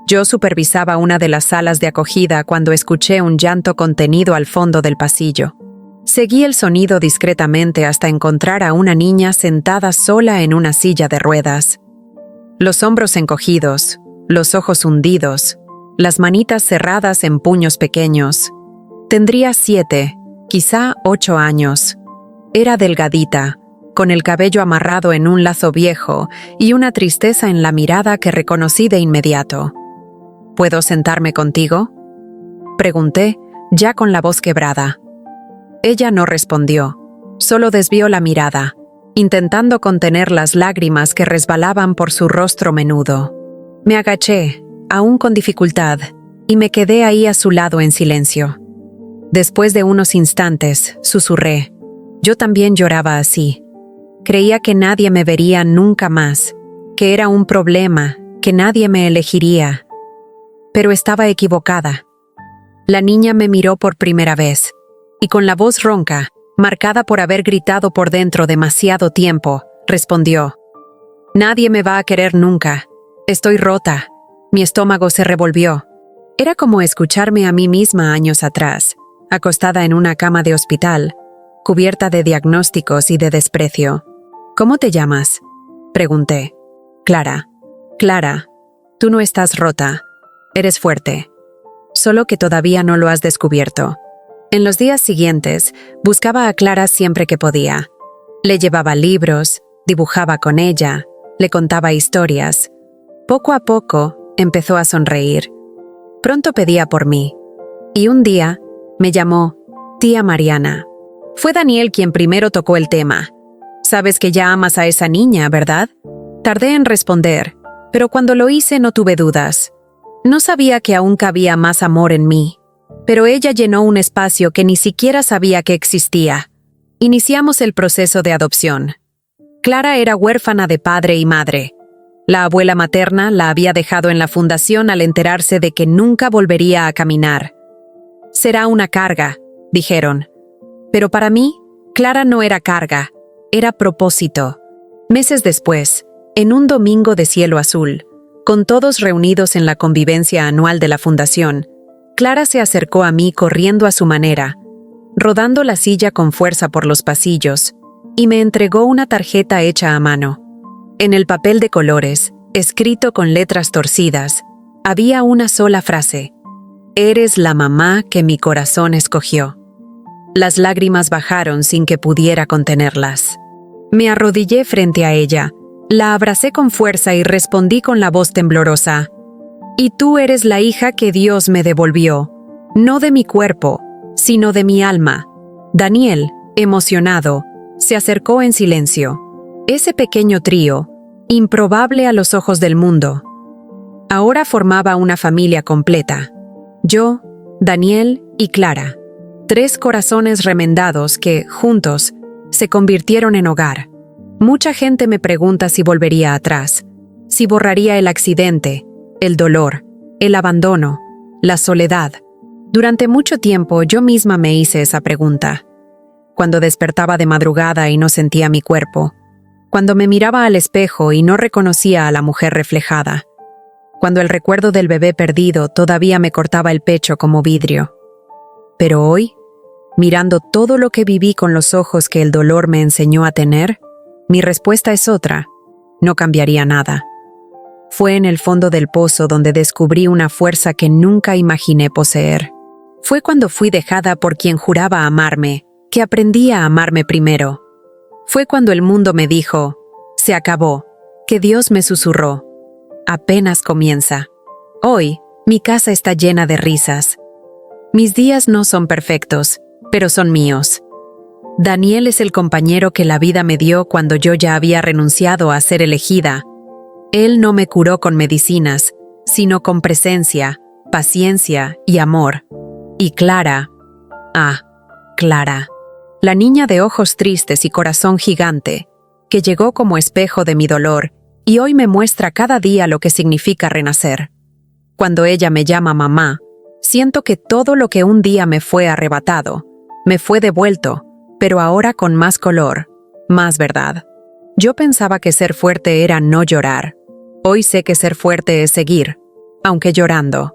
Yo supervisaba una de las salas de acogida cuando escuché un llanto contenido al fondo del pasillo. Seguí el sonido discretamente hasta encontrar a una niña sentada sola en una silla de ruedas. Los hombros encogidos, los ojos hundidos, las manitas cerradas en puños pequeños. Tendría 7, quizá 8 años. Era delgadita, con el cabello amarrado en un lazo viejo y una tristeza en la mirada que reconocí de inmediato. «¿Puedo sentarme contigo?», pregunté, ya con la voz quebrada. Ella no respondió, solo desvió la mirada, intentando contener las lágrimas que resbalaban por su rostro menudo. Me agaché, aún con dificultad, y me quedé ahí a su lado en silencio. Después de unos instantes, susurré. Yo también lloraba así. Creía que nadie me vería nunca más, que era un problema, que nadie me elegiría. Pero estaba equivocada. La niña me miró por primera vez, y con la voz ronca, marcada por haber gritado por dentro demasiado tiempo, respondió: «Nadie me va a querer nunca. Estoy rota». Mi estómago se revolvió. Era como escucharme a mí misma años atrás, acostada en una cama de hospital, cubierta de diagnósticos y de desprecio. «¿Cómo te llamas?», pregunté. «Clara». «Clara, tú no estás rota. Eres fuerte. Solo que todavía no lo has descubierto». En los días siguientes, buscaba a Clara siempre que podía. Le llevaba libros, dibujaba con ella, le contaba historias. Poco a poco, empezó a sonreír. Pronto pedía por mí. Y un día, me llamó «Tía Mariana». Fue Daniel quien primero tocó el tema. «Sabes que ya amas a esa niña, ¿verdad?». Tardé en responder, pero cuando lo hice no tuve dudas. No sabía que aún cabía más amor en mí. Pero ella llenó un espacio que ni siquiera sabía que existía. Iniciamos el proceso de adopción. Clara era huérfana de padre y madre. La abuela materna la había dejado en la fundación al enterarse de que nunca volvería a caminar. «Será una carga», dijeron. Pero para mí, Clara no era carga, era propósito. Meses después, en un domingo de cielo azul, con todos reunidos en la convivencia anual de la fundación, Clara se acercó a mí corriendo a su manera, rodando la silla con fuerza por los pasillos, y me entregó una tarjeta hecha a mano. En el papel de colores, escrito con letras torcidas, había una sola frase: «Eres la mamá que mi corazón escogió». Las lágrimas bajaron sin que pudiera contenerlas. Me arrodillé frente a ella, La abracé con fuerza y respondí con la voz temblorosa: «Y tú eres la hija que Dios me devolvió, no de mi cuerpo, sino de mi alma». Daniel, emocionado, se acercó en silencio. Ese pequeño trío, improbable a los ojos del mundo, ahora formaba una familia completa. Yo, Daniel y Clara. 3 corazones remendados que, juntos, se convirtieron en hogar. Mucha gente me pregunta si volvería atrás, si borraría el accidente, el dolor, el abandono, la soledad. Durante mucho tiempo yo misma me hice esa pregunta. Cuando despertaba de madrugada y no sentía mi cuerpo. Cuando me miraba al espejo y no reconocía a la mujer reflejada. Cuando el recuerdo del bebé perdido todavía me cortaba el pecho como vidrio. Pero hoy, mirando todo lo que viví con los ojos que el dolor me enseñó a tener, mi respuesta es otra: no cambiaría nada. Fue en el fondo del pozo donde descubrí una fuerza que nunca imaginé poseer. Fue cuando fui dejada por quien juraba amarme, que aprendí a amarme primero. Fue cuando el mundo me dijo: se acabó, que Dios me susurró: apenas comienza. Hoy, mi casa está llena de risas. Mis días no son perfectos, pero son míos. Daniel es el compañero que la vida me dio cuando yo ya había renunciado a ser elegida. Él no me curó con medicinas, sino con presencia, paciencia y amor. Y Clara, Clara, la niña de ojos tristes y corazón gigante, que llegó como espejo de mi dolor y hoy me muestra cada día lo que significa renacer. Cuando ella me llama mamá, siento que todo lo que un día me fue arrebatado, me fue devuelto, pero ahora con más color, más verdad. Yo pensaba que ser fuerte era no llorar. Hoy sé que ser fuerte es seguir, aunque llorando.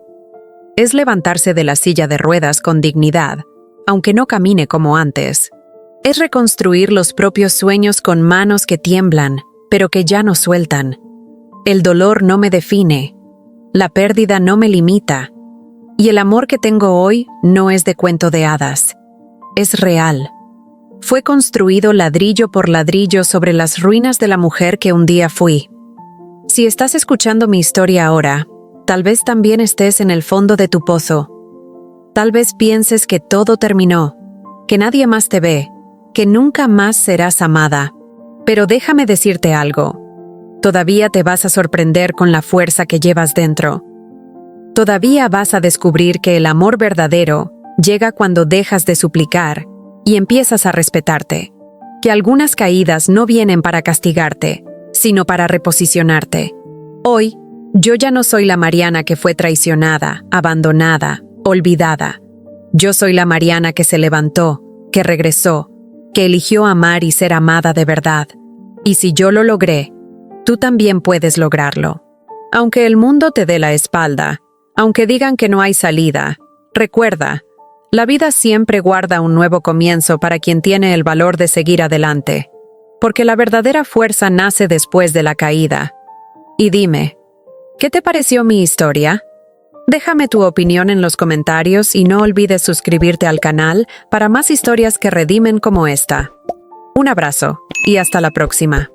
Es levantarse de la silla de ruedas con dignidad, aunque no camine como antes. Es reconstruir los propios sueños con manos que tiemblan, pero que ya no sueltan. El dolor no me define, la pérdida no me limita, y el amor que tengo hoy no es de cuento de hadas. Es real. Fue construido ladrillo por ladrillo sobre las ruinas de la mujer que un día fui. Si estás escuchando mi historia ahora, tal vez también estés en el fondo de tu pozo. Tal vez pienses que todo terminó, que nadie más te ve, que nunca más serás amada. Pero déjame decirte algo. Todavía te vas a sorprender con la fuerza que llevas dentro. Todavía vas a descubrir que el amor verdadero llega cuando dejas de suplicar y empiezas a respetarte. Que algunas caídas no vienen para castigarte, sino para reposicionarte. Hoy, yo ya no soy la Mariana que fue traicionada, abandonada, olvidada. Yo soy la Mariana que se levantó, que regresó, que eligió amar y ser amada de verdad. Y si yo lo logré, tú también puedes lograrlo. Aunque el mundo te dé la espalda, aunque digan que no hay salida, recuerda, la vida siempre guarda un nuevo comienzo para quien tiene el valor de seguir adelante. Porque la verdadera fuerza nace después de la caída. Y dime, ¿qué te pareció mi historia? Déjame tu opinión en los comentarios y no olvides suscribirte al canal para más historias que redimen como esta. Un abrazo y hasta la próxima.